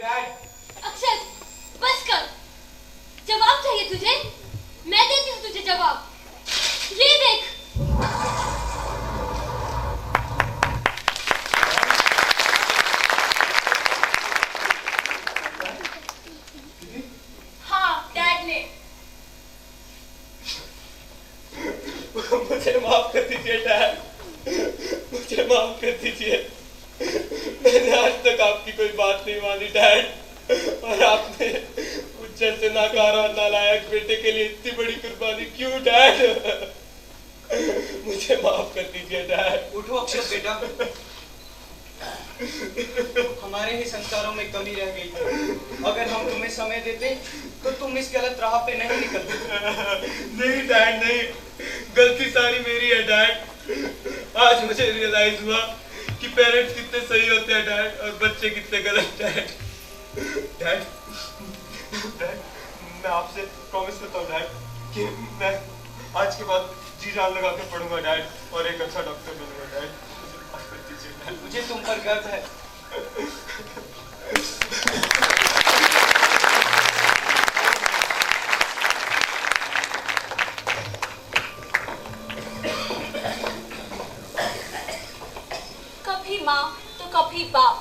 अक्षर, बस कर। जवाब चाहिए तुझे? मैं देती हूँ तुझे जवाब। ये देख। हाँ, डैड ने। मुझे माफ कर दीजिए डैड, मुझे माफ कर दीजिए। मैंने आज तक आपकी कोई बात नहीं मानी डैड, और आपने मुझ जैसे नाकार और नालायक बेटे के लिए इतनी बड़ी कुर्बानी क्यों डैड? मुझे माफ कर दीजिए डैड। उठो अक्षर बेटा, हमारे ही संस्कारों में कमी रह गई। अगर हम तुम्हें समय देते तो तुम इस गलत राह पे नहीं निकलते। नहीं डैड नहीं, गलती सारी मेरी है डैड। आज मुझे रियलाइज हुआ कि पेरेंट्स कितने सही होते हैं डैड, और बच्चे कितने गलत डैड। डैड, डैड, मैं आपसे प्रॉमिस करता हूँ डैड कि मैं आज के बाद जी जान लगा के पढ़ूंगा डैड, और एक अच्छा डॉक्टर बनूंगा डैड। मुझे माफ कर दीजिए डैड। मुझे तुम पर गर्व है। कभी माँ तो कभी बाप।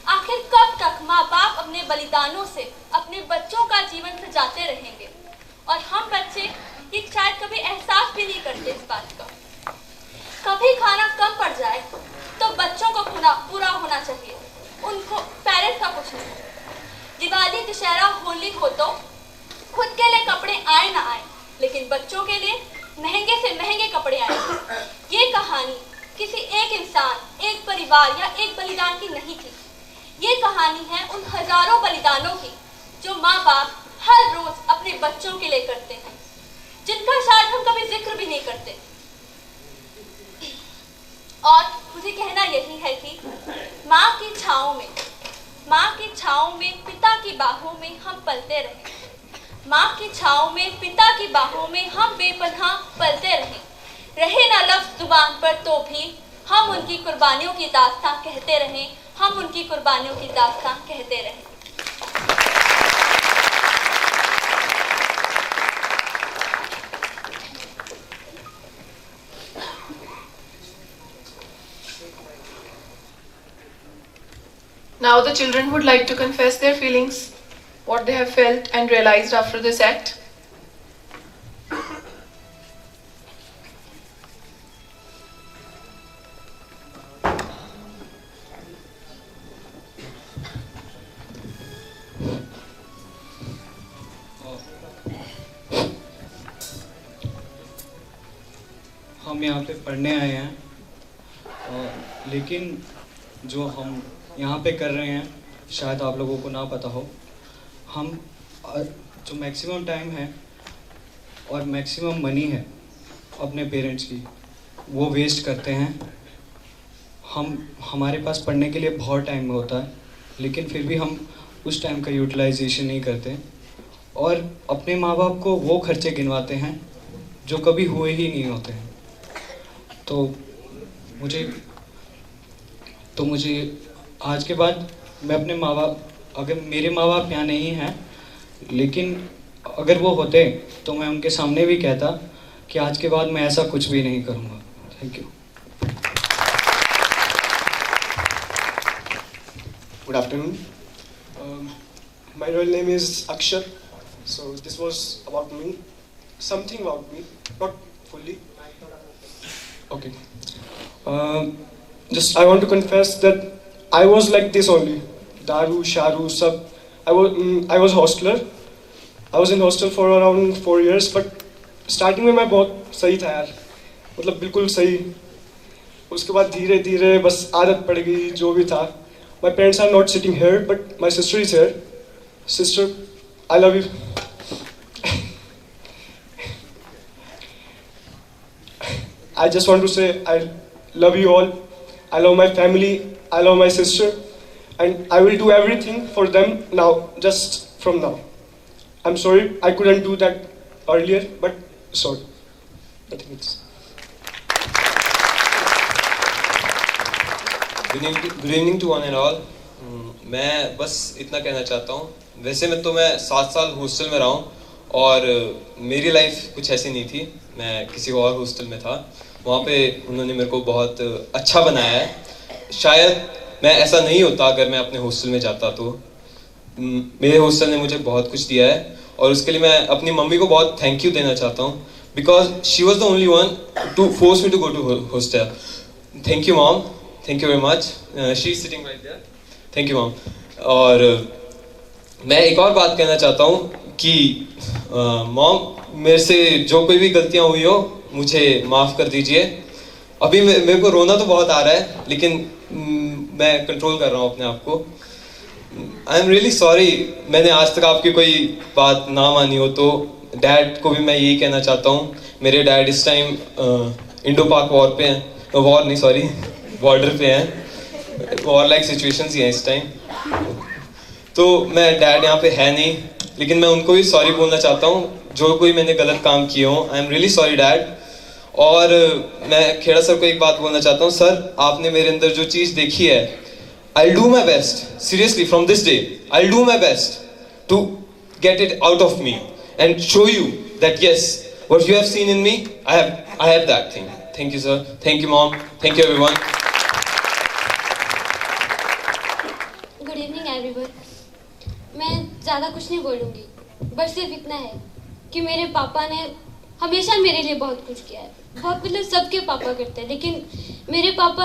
आखिर कब तक माँ बाप अपने बलिदानों से अपने बच्चों का जीवन सजाते रहेंगे, और हम बच्चे ये शायद कभी एहसास भी नहीं करते इस बात का। कभी खाना कम पड़ जाए तो बच्चों को पूरा होना चाहिए, उनको पेरेंट्स का कुछ नहीं। दिवाली, दशहरा, होली हो तो खुद के लिए कपड़े आए ना आए, लेकिन बच्चों के लिए महंगे से महंगे कपड़े आए। ये कहानी किसी एक इंसान, एक परिवार या एक बलिदान की नहीं थी। ये कहानी है उन हजारों बलिदानों की जो माँ बाप हर रोज अपने बच्चों के लिए करते हैं, जिनका शायद हम कभी जिक्र भी नहीं करते। और मुझे कहना यही है कि माँ की छाँव में पिता की बाहों में हम पलते रहें। माँ की छाँव में पिता की बाहों में हम बेपनाह पलते रहें। रहे ना लफ्ज़ जुबान पर तो भी हम उनकी कुर्बानियों की दास्तां कहते रहें, हम उनकी कुर्बानियों की दास्तां कहते रहें। Now the children would like to confess their feelings, what they have felt and realized after this act. हम यहाँ पे पढ़ने आए हैं, लेकिन जो हम यहाँ पे कर रहे हैं शायद आप लोगों को ना पता हो। हम जो मैक्सिमम टाइम है और मैक्सिमम मनी है अपने पेरेंट्स की, वो वेस्ट करते हैं। हमारे पास पढ़ने के लिए बहुत टाइम होता है, लेकिन फिर भी हम उस टाइम का यूटिलाइजेशन नहीं करते, और अपने माँ बाप को वो खर्चे गिनवाते हैं जो कभी हुए ही नहीं होते हैं। तो मुझे आज के बाद मैं अपने माँ बाप, अगर मेरे माँ बाप यहाँ नहीं हैं, लेकिन अगर वो होते तो मैं उनके सामने भी कहता कि आज के बाद मैं ऐसा कुछ भी नहीं करूँगा। Thank you. Good afternoon. My real name is Akshar. So this was about me, something about me, not fully. Okay. Just I want to confess that I was like this only. Daru, Sharu, sab. I was hostler. I was in hostel for around 4 years, but starting में मैं बहुत सही था यार, मतलब बिल्कुल सही। उसके बाद धीरे धीरे बस आदत पड़ गई जो भी था। My parents are not sitting here, but my sister is here. Sister, I love you. I just want to say I love you all. I love my family. I love my sister. And I will do everything for them now, just from now. I'm sorry I couldn't do that earlier, but sorry. Nothing else. Good evening to one and all. मैं बस इतना कहना चाहता हूँ, वैसे मैं 7 साल hostel में रहा हूँ और मेरी लाइफ कुछ ऐसी नहीं थी, मैं किसी और हॉस्टल में था, वहाँ पे उन्होंने मेरे को बहुत अच्छा बनाया है। शायद मैं ऐसा नहीं होता अगर मैं अपने हॉस्टल में जाता तो। मेरे हॉस्टल ने मुझे बहुत कुछ दिया है और उसके लिए मैं अपनी मम्मी को बहुत थैंक यू देना चाहता हूँ, because she was the only one to force me to go to hostel. Thank you mom, thank you very much, she is sitting right there, thank you mom. और मैं एक और बात कहना चाहता हूँ कि मॉम, मेरे से जो कोई भी गलतियाँ हुई हो मुझे माफ़ कर दीजिए। अभी मेरे को रोना तो बहुत आ रहा है, लेकिन मैं कंट्रोल कर रहा हूँ अपने आप को। आई एम रियली सॉरी मैंने आज तक आपकी कोई बात ना मानी हो तो। डैड को भी मैं यही कहना चाहता हूँ, मेरे डैड इस टाइम इंडो पाक वॉर पे हैं, वॉर नहीं सॉरी बॉर्डर पे हैं, वॉर लाइक सिचुएशंस ही हैं इस टाइम। तो मैं डैड यहाँ पे है नहीं, लेकिन मैं उनको भी सॉरी बोलना चाहता हूँ जो कोई मैंने गलत काम किए हों। I am really sorry dad. और मैं खेड़ा सर को एक बात बोलना चाहता हूँ, सर आपने मेरे अंदर जो चीज़ देखी है, I'll do my best, seriously from this day, I'll do my best to get it out of me and show you that yes, what you have seen in me, I have that thing. Thank you sir, thank you mom, thank you everyone. Good evening everyone. मैं ज़्यादा कुछ नहीं बोलूँगी, बस सिर्फ इतना है कि मेरे पापा ने हमेशा मेरे लिए बहुत कुछ किया है। बहुत मतलब सबके पापा करते हैं, लेकिन मेरे पापा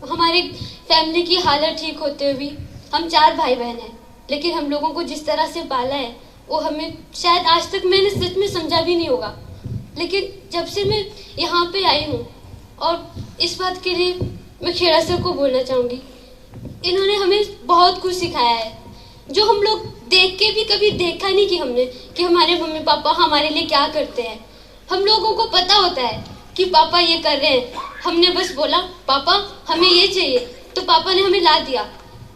हमारे फैमिली की हालत ठीक होते हुए भी, हम 4 भाई बहन हैं, लेकिन हम लोगों को जिस तरह से पाला है वो हमें शायद आज तक मैंने सच में समझा भी नहीं होगा। लेकिन जब से मैं यहाँ पे आई हूँ, और इस बात के लिए मैं खेड़ा सर को बोलना चाहूँगी, इन्होंने हमें बहुत कुछ सिखाया है जो हम लोग देख के भी कभी देखा नहीं कि हमने कि हमारे मम्मी पापा हमारे लिए क्या करते हैं। हम लोगों को पता होता है कि पापा ये कर रहे हैं, हमने बस बोला पापा हमें ये चाहिए, तो पापा ने हमें ला दिया,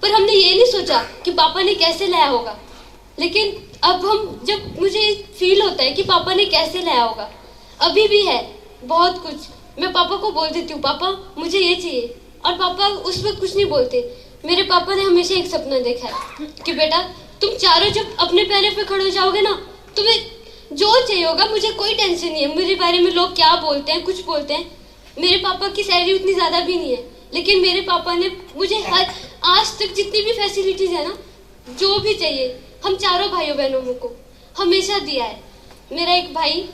पर हमने ये नहीं सोचा कि पापा ने कैसे लाया होगा। लेकिन अब जब मुझे फील होता है कि पापा ने कैसे लाया होगा, अभी भी है बहुत कुछ। मैं पापा को बोल देती हूँ पापा मुझे ये चाहिए, और पापा उस वक्त कुछ नहीं बोलते। मेरे पापा ने हमेशा एक सपना देखा है कि बेटा तुम चारों जब अपने पैरों पे खड़े हो जाओगे ना, तुम्हें जो चाहिए होगा, मुझे कोई टेंशन नहीं है मेरे बारे में लोग क्या बोलते हैं, कुछ बोलते हैं। मेरे पापा की सैलरी उतनी ज़्यादा भी नहीं है, लेकिन मेरे पापा ने मुझे हर आज तक जितनी भी फैसिलिटीज़ है ना, जो भी चाहिए, हम चारों भाइयों बहनों को हमेशा दिया है। मेरा एक भाई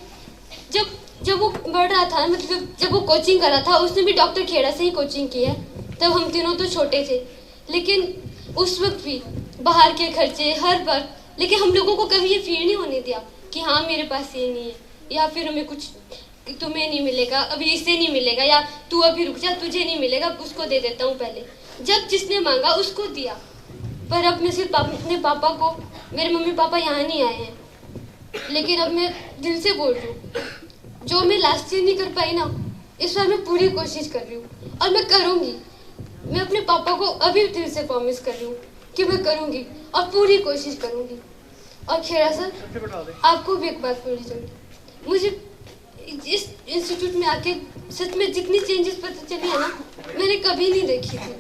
जब वो बढ़ रहा था, मतलब जब वो कोचिंग कर रहा था, उसने भी डॉक्टर खेड़ा से ही कोचिंग की है। तब हम तीनों तो छोटे थे, लेकिन उस वक्त भी बाहर के खर्चे हर बार, लेकिन हम लोगों को कभी ये फील नहीं होने दिया कि हाँ मेरे पास ये नहीं है, या फिर हमें कुछ तुम्हें नहीं मिलेगा, अभी इससे नहीं मिलेगा, या तू अभी रुक जा, तुझे नहीं मिलेगा, उसको दे देता हूँ पहले। जब जिसने मांगा उसको दिया। पर अब मैं सिर्फ अपने पापा को, मेरे मम्मी पापा यहाँ नहीं आए हैं, लेकिन अब मैं दिल से बोल रही हूँ, जो मैं लास्ट ईयर नहीं कर पाई ना, इस बार मैं पूरी कोशिश कर रही हूँ और मैं करूँगी। मैं अपने पापा को अभी दिल से प्रॉमिस कर रही हूँ कि मैं करूँगी और पूरी कोशिश करूँगी। और खेड़ा सर, आपको भी एक बात बोलनी चाहिए, मुझे इस इंस्टीट्यूट में आके सच में जितनी चेंजेस पता चली है ना, मैंने कभी नहीं देखी थी।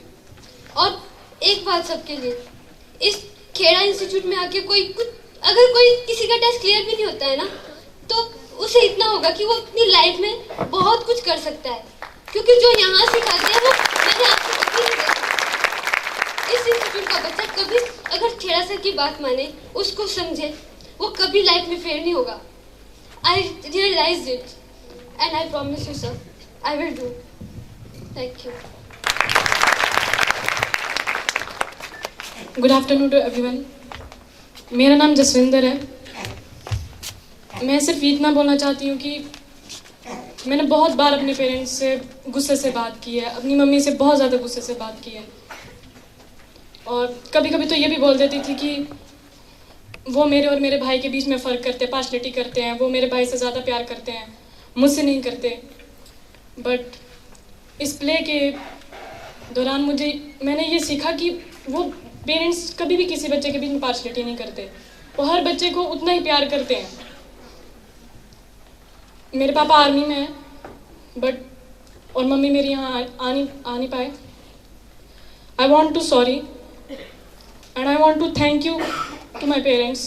और एक बात सबके लिए, इस खेड़ा इंस्टीट्यूट में आके अगर कोई किसी का टेस्ट क्लियर भी नहीं होता है ना, तो उसे इतना होगा कि वो अपनी लाइफ में बहुत कुछ कर सकता है, क्योंकि जो यहाँ सिखाते हैं वो मैंने आपको कभी नहीं देखा। इस इंस्टीट्यूट का बच्चा कभी अगर खेड़ा सर की बात माने, उसको समझे, वो कभी लाइफ में फेल नहीं होगा। I realized it and I promise you sir, I will do. Thank you. Good afternoon to everyone. मेरा नाम जसविंदर है। मैं सिर्फ इतना बोलना चाहती हूँ कि मैंने बहुत बार अपने पेरेंट्स से गुस्से से बात की है, अपनी मम्मी से बहुत ज़्यादा गुस्से से बात की है, और कभी कभी तो ये भी बोल देती थी कि वो मेरे और मेरे भाई के बीच में फ़र्क करते हैं, पार्शलिटी करते हैं, वो मेरे भाई से ज़्यादा प्यार करते हैं, मुझसे नहीं करते। बट इस प्ले के दौरान मैंने ये सीखा कि वो पेरेंट्स कभी भी किसी बच्चे के बीच में पार्शलिटी नहीं करते, वो हर बच्चे को उतना ही प्यार करते हैं। मेरे पापा आर्मी में हैं, बट और मम्मी मेरी यहाँ आ नहीं पाए। I want to sorry and I want to thank you to my parents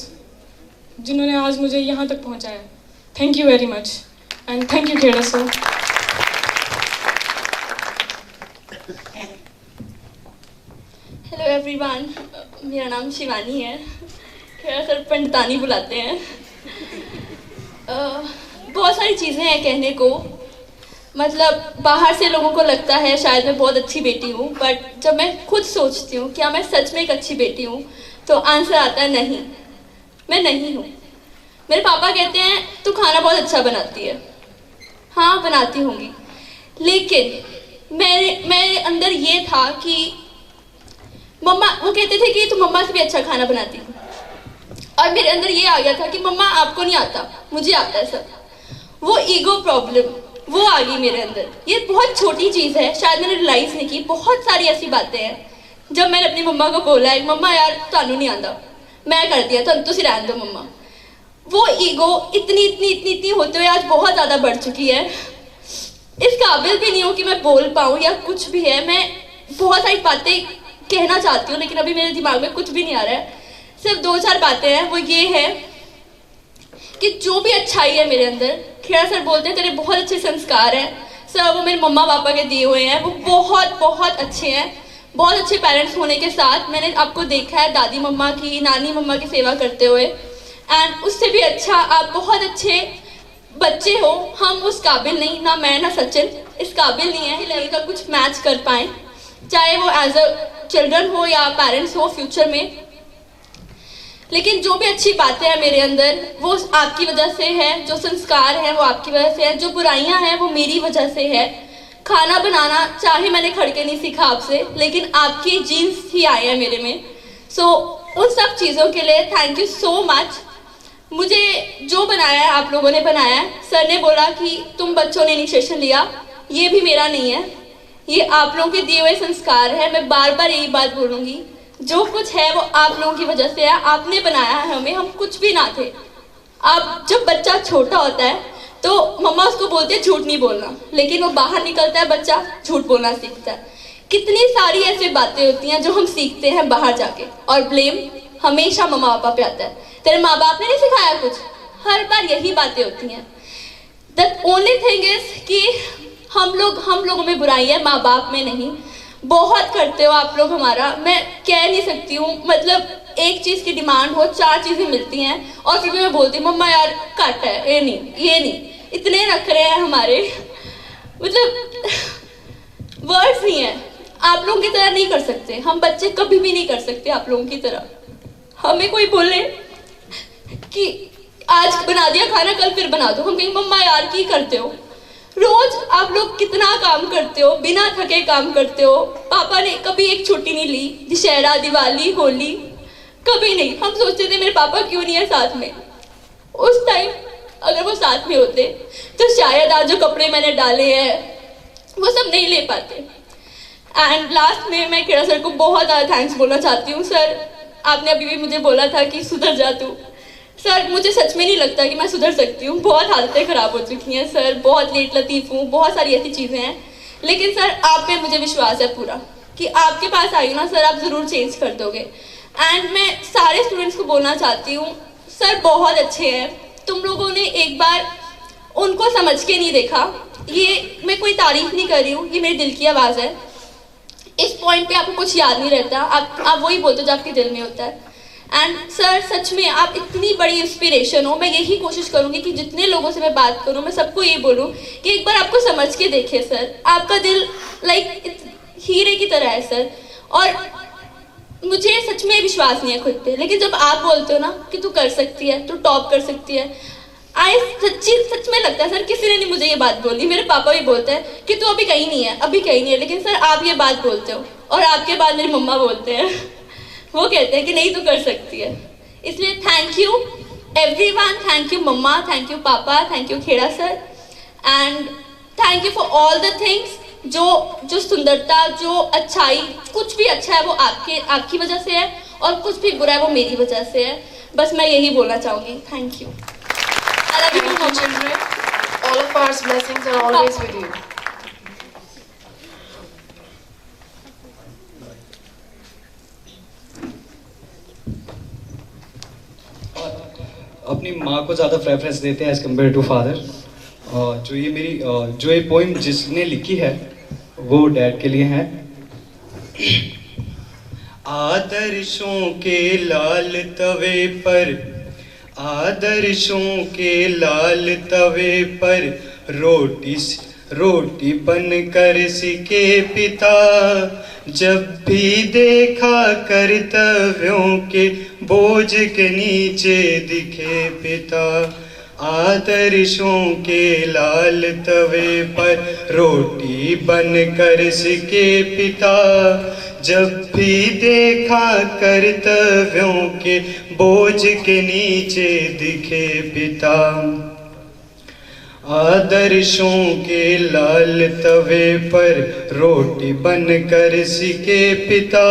जिन्होंने आज मुझे यहाँ तक पहुँचाया. Thank you very much and thank you Kheda sir. Hello everyone, मेरा नाम शिवानी है. खेड़ा सर पंडितानी बुलाते हैं. बहुत सारी चीज़ें हैं कहने को. मतलब बाहर से लोगों को लगता है शायद मैं बहुत अच्छी बेटी हूँ, बट जब मैं खुद सोचती हूँ क्या मैं सच में एक अच्छी बेटी हूँ, तो आंसर आता है नहीं, मैं नहीं हूँ. मेरे पापा कहते हैं तू खाना बहुत अच्छा बनाती है. हाँ, बनाती होंगी, लेकिन मेरे अंदर ये था कि मम्मा, वो कहते थे कि तू मम्मा से भी अच्छा खाना बनाती है, और मेरे अंदर ये आ गया था कि मम्मा आपको नहीं आता, मुझे आता है सब. वो ईगो प्रॉब्लम वो आ गई मेरे अंदर. ये बहुत छोटी चीज़ है, शायद मैंने रियलाइज़ नहीं की. बहुत सारी ऐसी बातें हैं जब मैंने अपनी मम्मा को बोला है मम्मा यार तानू नहीं आता, मैं कर दिया तो तुम रहने दो मम्मा. वो ईगो इतनी होते हुए आज बहुत ज़्यादा बढ़ चुकी है. इस काबिल भी नहीं हूँ कि मैं बोल पाऊँ या कुछ भी है. मैं बहुत सारी बातें कहना चाहती हूँ, लेकिन अभी मेरे दिमाग में कुछ भी नहीं आ रहा है. सिर्फ 2-4 बातें हैं. वो ये है कि जो भी अच्छाई है मेरे अंदर, खेड़ा सर बोलते हैं तेरे बहुत अच्छे संस्कार हैं. सर वो मेरे मम्मा पापा के दिए हुए हैं, वो बहुत अच्छे हैं. बहुत अच्छे पेरेंट्स होने के साथ मैंने आपको देखा है दादी मम्मा की, नानी मम्मा की सेवा करते हुए, एंड उससे भी अच्छा आप बहुत अच्छे बच्चे हो. हम उस काबिल नहीं, ना मैं ना सचिन इस काबिल नहीं है कि लड़का कुछ मैच कर पाए, चाहे वो एज अ चिल्ड्रन हो या पेरेंट्स हो फ्यूचर में. लेकिन जो भी अच्छी बातें हैं मेरे अंदर वो आपकी वजह से है. जो संस्कार हैं वो आपकी वजह से है. जो बुराइयां हैं वो मेरी वजह से है. खाना बनाना चाहे मैंने खड़के नहीं सीखा आपसे, लेकिन आपके जीन्स ही आए हैं मेरे में. सो उन सब चीज़ों के लिए थैंक यू सो मच. मुझे जो बनाया है आप लोगों ने बनाया है. सर ने बोला कि तुम बच्चों ने इनिशिएशन लिया, ये भी मेरा नहीं है, ये आप लोगों के दिए हुए संस्कार है. मैं बार बार यही बात बोलूँगी, जो कुछ है वो आप लोगों की वजह से है. आपने बनाया है हमें, हम कुछ भी ना थे. आप जब बच्चा छोटा होता है तो मम्मा उसको बोलते हैं झूठ नहीं बोलना, लेकिन वो बाहर निकलता है बच्चा झूठ बोलना सीखता है. कितनी सारी ऐसी बातें होती हैं जो हम सीखते हैं बाहर जाके, और ब्लेम हमेशा मम्मा पापा पे आता है. तेरे माँ बाप ने नहीं सिखाया कुछ, हर बार यही बातें होती हैं. द ओनली थिंग इज कि हम लोगों में बुराई है, माँ बाप में नहीं. बहुत करते हो आप लोग हमारा, मैं कह नहीं सकती हूँ. मतलब एक चीज़ की डिमांड हो 4 चीज़ें मिलती हैं, और फिर भी मैं बोलती हूँ मम्मा यार कट है, ये नहीं, इतने रख रहे हैं हमारे. मतलब वर्ड्स नहीं है. आप लोगों की तरह नहीं कर सकते हम बच्चे, कभी भी नहीं कर सकते आप लोगों की तरह. हमें कोई बोले कि आज बना दिया खाना कल फिर बना दो, हम कहेंगे मम्मा यार की करते हो. रोज आप लोग कितना काम करते हो, बिना थके काम करते हो. पापा ने कभी एक छुट्टी नहीं ली, दशहरा दिवाली होली कभी नहीं. हम सोचते थे मेरे पापा क्यों नहीं है साथ में. उस टाइम अगर वो साथ में होते तो शायद आज जो कपड़े मैंने डाले हैं वो सब नहीं ले पाते. एंड लास्ट में मैं खेड़ा सर को बहुत ज़्यादा थैंक्स बोलना चाहती हूँ. सर आपने अभी भी मुझे बोला था कि सुधर जा तू. सर मुझे सच में नहीं लगता कि मैं सुधर सकती हूँ. बहुत हालतें ख़राब हो चुकी हैं सर, बहुत लेट लतीफ़ हूँ, बहुत सारी ऐसी चीज़ें हैं. लेकिन सर आप पे मुझे विश्वास है पूरा कि आपके पास आई ना सर, आप ज़रूर चेंज कर दोगे. एंड मैं सारे स्टूडेंट्स को बोलना चाहती हूँ सर बहुत अच्छे हैं. तुम लोगों ने एक बार उनको समझ के नहीं देखा. ये मैं कोई तारीफ नहीं कर रही हूँ, ये मेरे दिल की आवाज़ है. इस पॉइंट पे आपको कुछ याद नहीं रहता, आप वही बोलते हो जो आपके दिल में होता है. एंड सर सच में आप इतनी बड़ी इंस्पिरेशन हो. मैं यही कोशिश करूँगी कि जितने लोगों से मैं बात करूँ मैं सबको ये बोलूँ कि एक बार आपको समझ के देखिए सर. आपका दिल लाइक हीरे की तरह है सर. और मुझे सच में विश्वास नहीं है खुद पे, लेकिन जब आप बोलते हो ना कि तू कर सकती है, तू टॉप कर सकती है, सच में लगता है सर किसी ने नहीं मुझे ये बात बोली. मेरे पापा भी बोलते हैं कि तू अभी कहीं नहीं है, लेकिन सर आप ये बात बोलते हो. और आपके बाद मेरी मम्मा बोलते हैं, वो कहते हैं कि नहीं तू कर सकती है. इसलिए thank you everyone. Thank you मम्मा, थैंक यू पापा, thank you Kheda sir, and thank you for all the things. जो सुंदरता, जो अच्छाई, कुछ भी अच्छा है वो आपकी वजह से है, और कुछ भी बुरा है वो मेरी वजह से है. बस मैं यही बोलना चाहूँगी. Thank you. Thank you, children. All of our blessings are always with you. अपनी माँ को ज़्यादा प्रेफरेंस देते हैं एज़ कम्पेयर टू फादर। जो ये पोइम जिसने लिखी है वो डैड के लिए है। आदर्शों के लाल तवे पर, आदर्शों के लाल तवे पर रोटी बन कर सिके पिता, जब भी देखा कर्तव्यों के बोझ के नीचे दिखे पिता। आदर्शों के लाल तवे पर रोटी बन कर सिके पिता, जब भी देखा कर्तव्यों के बोझ के नीचे दिखे पिता। आदर्शों के लाल तवे पर रोटी बन कर सिके पिता,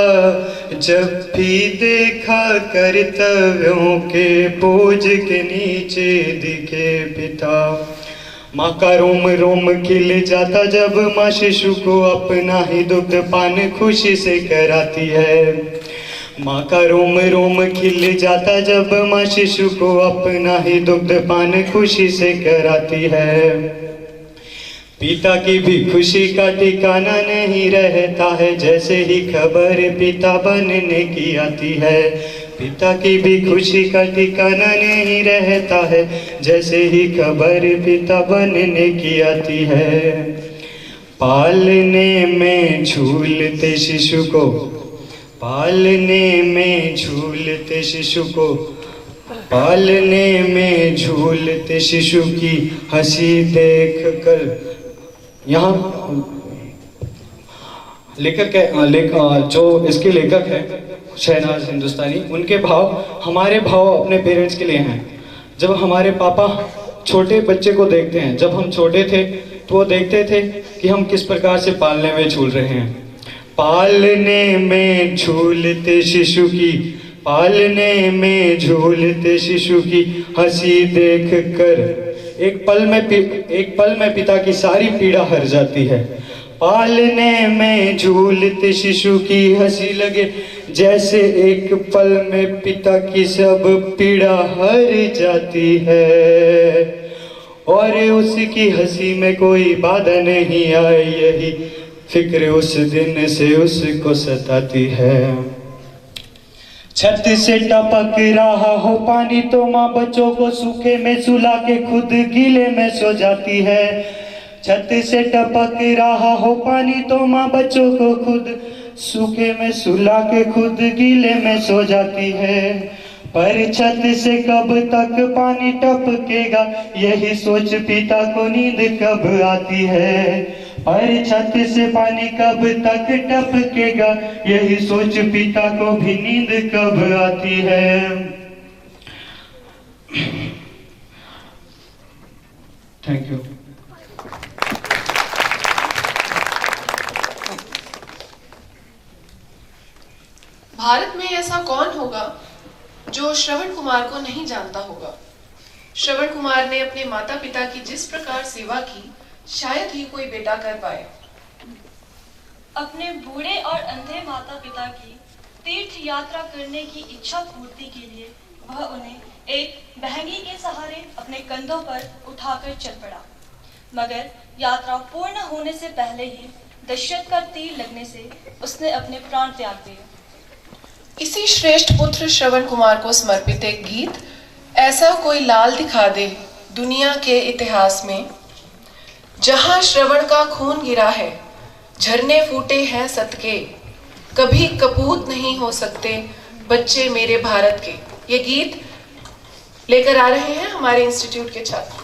जब भी देखा कर्तव्यों के बोझ के नीचे दिखे पिता। माँ का रोम रोम खिल जाता जब माँ शिशु को अपना ही दुग्ध पान खुशी से कराती है। माँ का रोम रोम खिल जाता जब माँ शिशु को अपना ही दुग्ध पान खुशी से कराती है। पिता की भी खुशी का ठिकाना नहीं रहता है, जैसे ही खबर पिता बनने की आती है। पिता की भी खुशी का ठिकाना नहीं रहता है, जैसे ही खबर पिता बनने की आती है। पालने में झूलते शिशु को, पालने में झूलते शिशु को, पालने में झूलते शिशु की हंसी देख कर, यहाँ जो इसके लेखक है शहनाज हिंदुस्तानी, उनके भाव हमारे भाव अपने पेरेंट्स के लिए हैं। जब हमारे पापा छोटे बच्चे को देखते हैं, जब हम छोटे थे तो वो देखते थे कि हम किस प्रकार से पालने में झूल रहे हैं। पालने में झूलते शिशु की, पालने में झूलते शिशु की हंसी देख कर एक पल में पिता की सारी पीड़ा हर जाती है। पालने में झूलते शिशु की हंसी लगे, जैसे एक पल में पिता की सब पीड़ा हर जाती है। और उसकी हंसी में कोई बाधा नहीं आई, यही फिक्र उस दिन से उसको सताती है। छत से टपक रहा हो पानी तो माँ बच्चों को सूखे में सुला के खुद गीले में सो जाती है। छत से टपक रहा हो पानी तो माँ बच्चों को खुद सूखे में सुला के खुद गीले में सो जाती है। पर छत से कब तक पानी टपकेगा, यही सोच पिता को नींद कब आती है। पर छत से पानी कब तक टपकेगा, यही सोच पिता को भी नींद कब आती है। Thank you. भारत में ऐसा कौन होगा जो श्रवण कुमार को नहीं जानता होगा। श्रवण कुमार ने अपने माता पिता की जिस प्रकार सेवा की, शायद ही कोई बेटा कर पाए। अपने बूढ़े और अंधे माता पिता की तीर्थ यात्रा करने की इच्छा पूर्ति के लिए वह उन्हें एक बहंगी के सहारे अपने कंधों पर उठाकर चल पड़ा, मगर यात्रा पूर्ण होने से पहले ही दशरथ का तीर लगने से उसने अपने प्राण त्याग दिए। इसी श्रेष्ठ पुत्र श्रवण कुमार को समर्पित एक गीत, ऐसा कोई लाल दिखा दे दुनिया के इतिहास में, जहां श्रवण का खून गिरा है, झरने फूटे हैं सतके, कभी कपूत नहीं हो सकते बच्चे मेरे भारत के। ये गीत लेकर आ रहे हैं हमारे इंस्टीट्यूट के छात्र।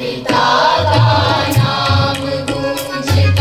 पिता का नाम गूंजता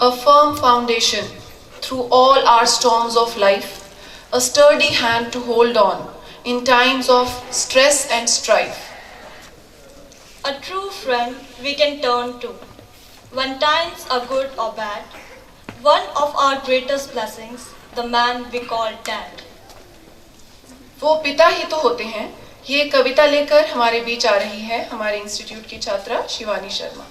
a firm foundation through all our storms of life, a sturdy hand to hold on in times of stress and strife. A true friend we can turn to when times are good or bad. One of our greatest blessings, the man we call Dad. वो पिता ही तो होते हैं। ये कविता लेकर हमारे बीच आ रही है हमारे इंस्टीट्यूट की छात्रा शिवानी शर्मा।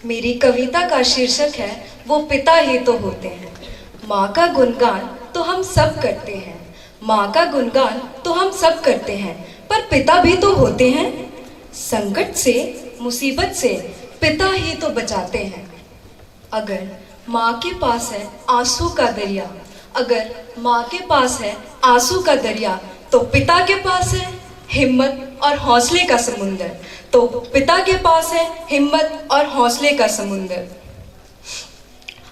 मेरी कविता का शीर्षक है वो पिता ही तो होते हैं। माँ का गुणगान तो हम सब करते हैं, माँ का गुणगान तो हम सब करते हैं, पर पिता भी तो होते हैं। संकट से, मुसीबत से पिता ही तो बचाते हैं। अगर माँ के पास है आंसू का दरिया, अगर माँ के पास है आंसू का दरिया, तो पिता के पास है हिम्मत और हौसले का समुंदर। तो पिता के पास है हिम्मत और हौसले का समुंदर।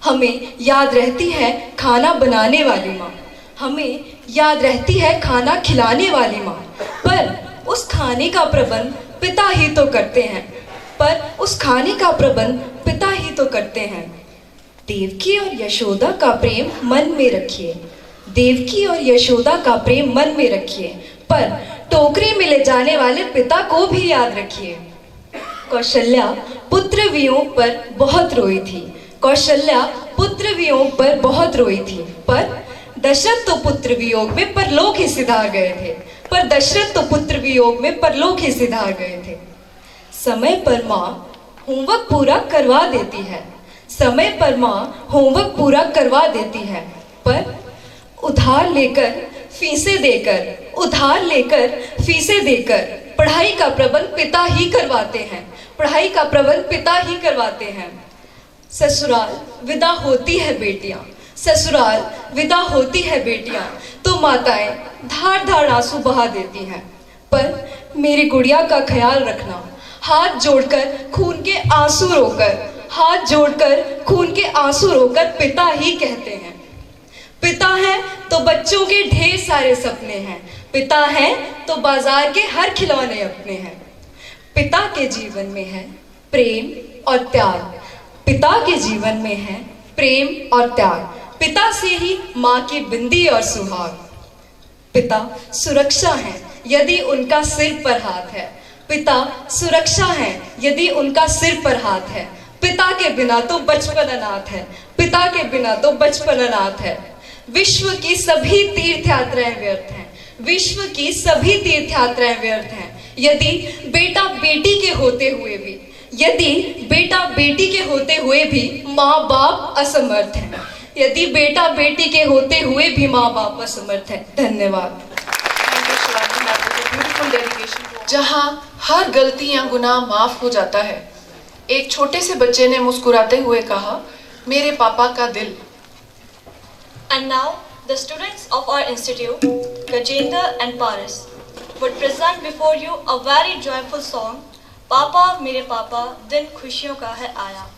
हमें याद रहती है खाना बनाने वाली माँ, हमें याद रहती है खाना खिलाने वाली माँ, पर उस खाने का प्रबंध पिता ही तो करते हैं, पर उस खाने का प्रबंध पिता ही तो करते हैं। देवकी और यशोदा का प्रेम मन में रखिए, देवकी और यशोदा का प्रेम मन में रखिए, पर टोकरी में ले जाने वाले पिता को भी याद रखिए। कौशल्या पुत्र वियोग पर बहुत रोई थी, कौशल्या पुत्र वियोग पर बहुत रोई थी, पर दशरथ तो पुत्र वियोग में परलोक ही सिधार गए थे, पर दशरथ तो पुत्र वियोग में परलोक ही सिधार गए थे। समय पर माँ होमवर्क पूरा करवा देती है, समय पर माँ होमवर्क पूरा करवा देती है, पर उधार लेकर फीसें देकर, उधार लेकर फीसें देकर पढ़ाई का प्रबंध पिता ही करवाते हैं, पढ़ाई का प्रबंध पिता ही करवाते हैं। ससुराल विदा होती है बेटियां, ससुराल विदा होती है बेटियां, तो माताएं धार धार आंसू बहा देती हैं, पर मेरी गुड़िया का ख्याल रखना। हाथ जोड़कर खून के आंसू रोकर, हाथ जोड़कर खून के आंसू रोकर पिता ही कहते हैं। पिता है तो बच्चों के ढेर सारे सपने हैं, पिता है तो बाजार के हर खिलौने अपने हैं। पिता के जीवन में है प्रेम और त्याग, पिता के जीवन में है प्रेम और त्याग, पिता से ही माँ की बिंदी और सुहाग। पिता सुरक्षा है यदि उनका सिर पर हाथ है, पिता सुरक्षा है यदि उनका सिर पर हाथ है। पिता के बिना तो बचपन अनाथ है, पिता के बिना तो बचपन अनाथ है। विश्व की सभी तीर्थ यात्राएं व्यर्थ हैं, विश्व की सभी तीर्थ यात्राएं व्यर्थ हैं यदि बेटा बेटी के होते हुए भी, यदि बेटा बेटी के होते हुए भी माँ बाप असमर्थ हैं, यदि बेटा बेटी के होते हुए भी माँ बाप असमर्थ हैं। धन्यवाद। जहाँ हर गलती या गुनाह माफ हो जाता है, एक छोटे से बच्चे ने मुस्कुराते हुए कहा, मेरे पापा का दिल। And now, the students of our institute, Gajendra and Paris, would present before you a very joyful song, पापा मेरे पापा दिन खुशियों का है आया।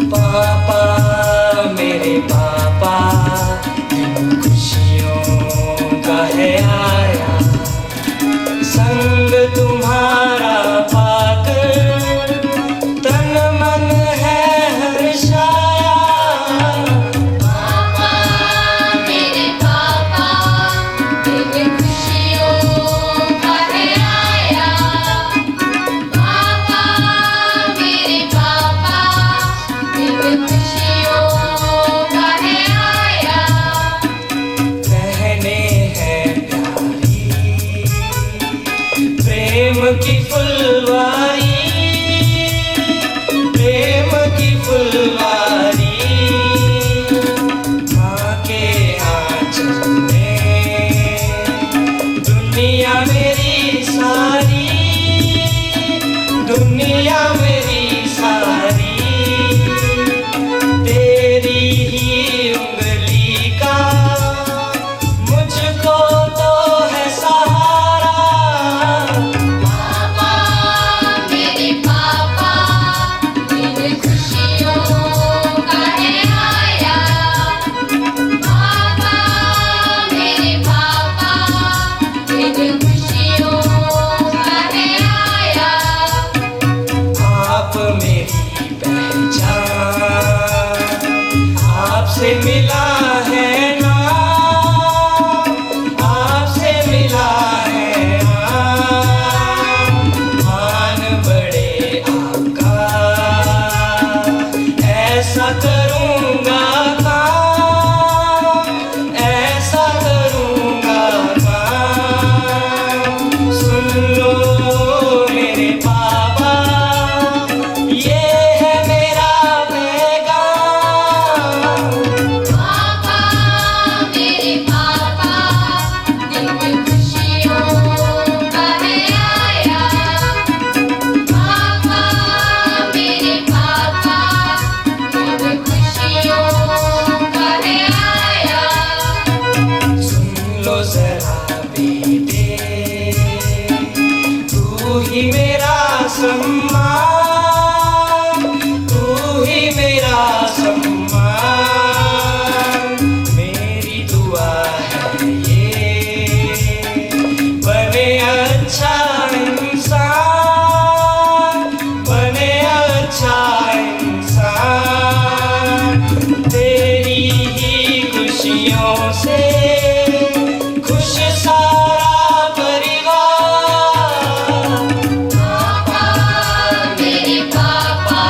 पापा ही मेरा सम्मान, तू ही मेरा सम्मान। मेरी दुआ है ये बने अच्छा इंसान, बने अच्छा इंसान। तेरी ही खुशियों से खुश सारा परिवार। पापा मेरे पापा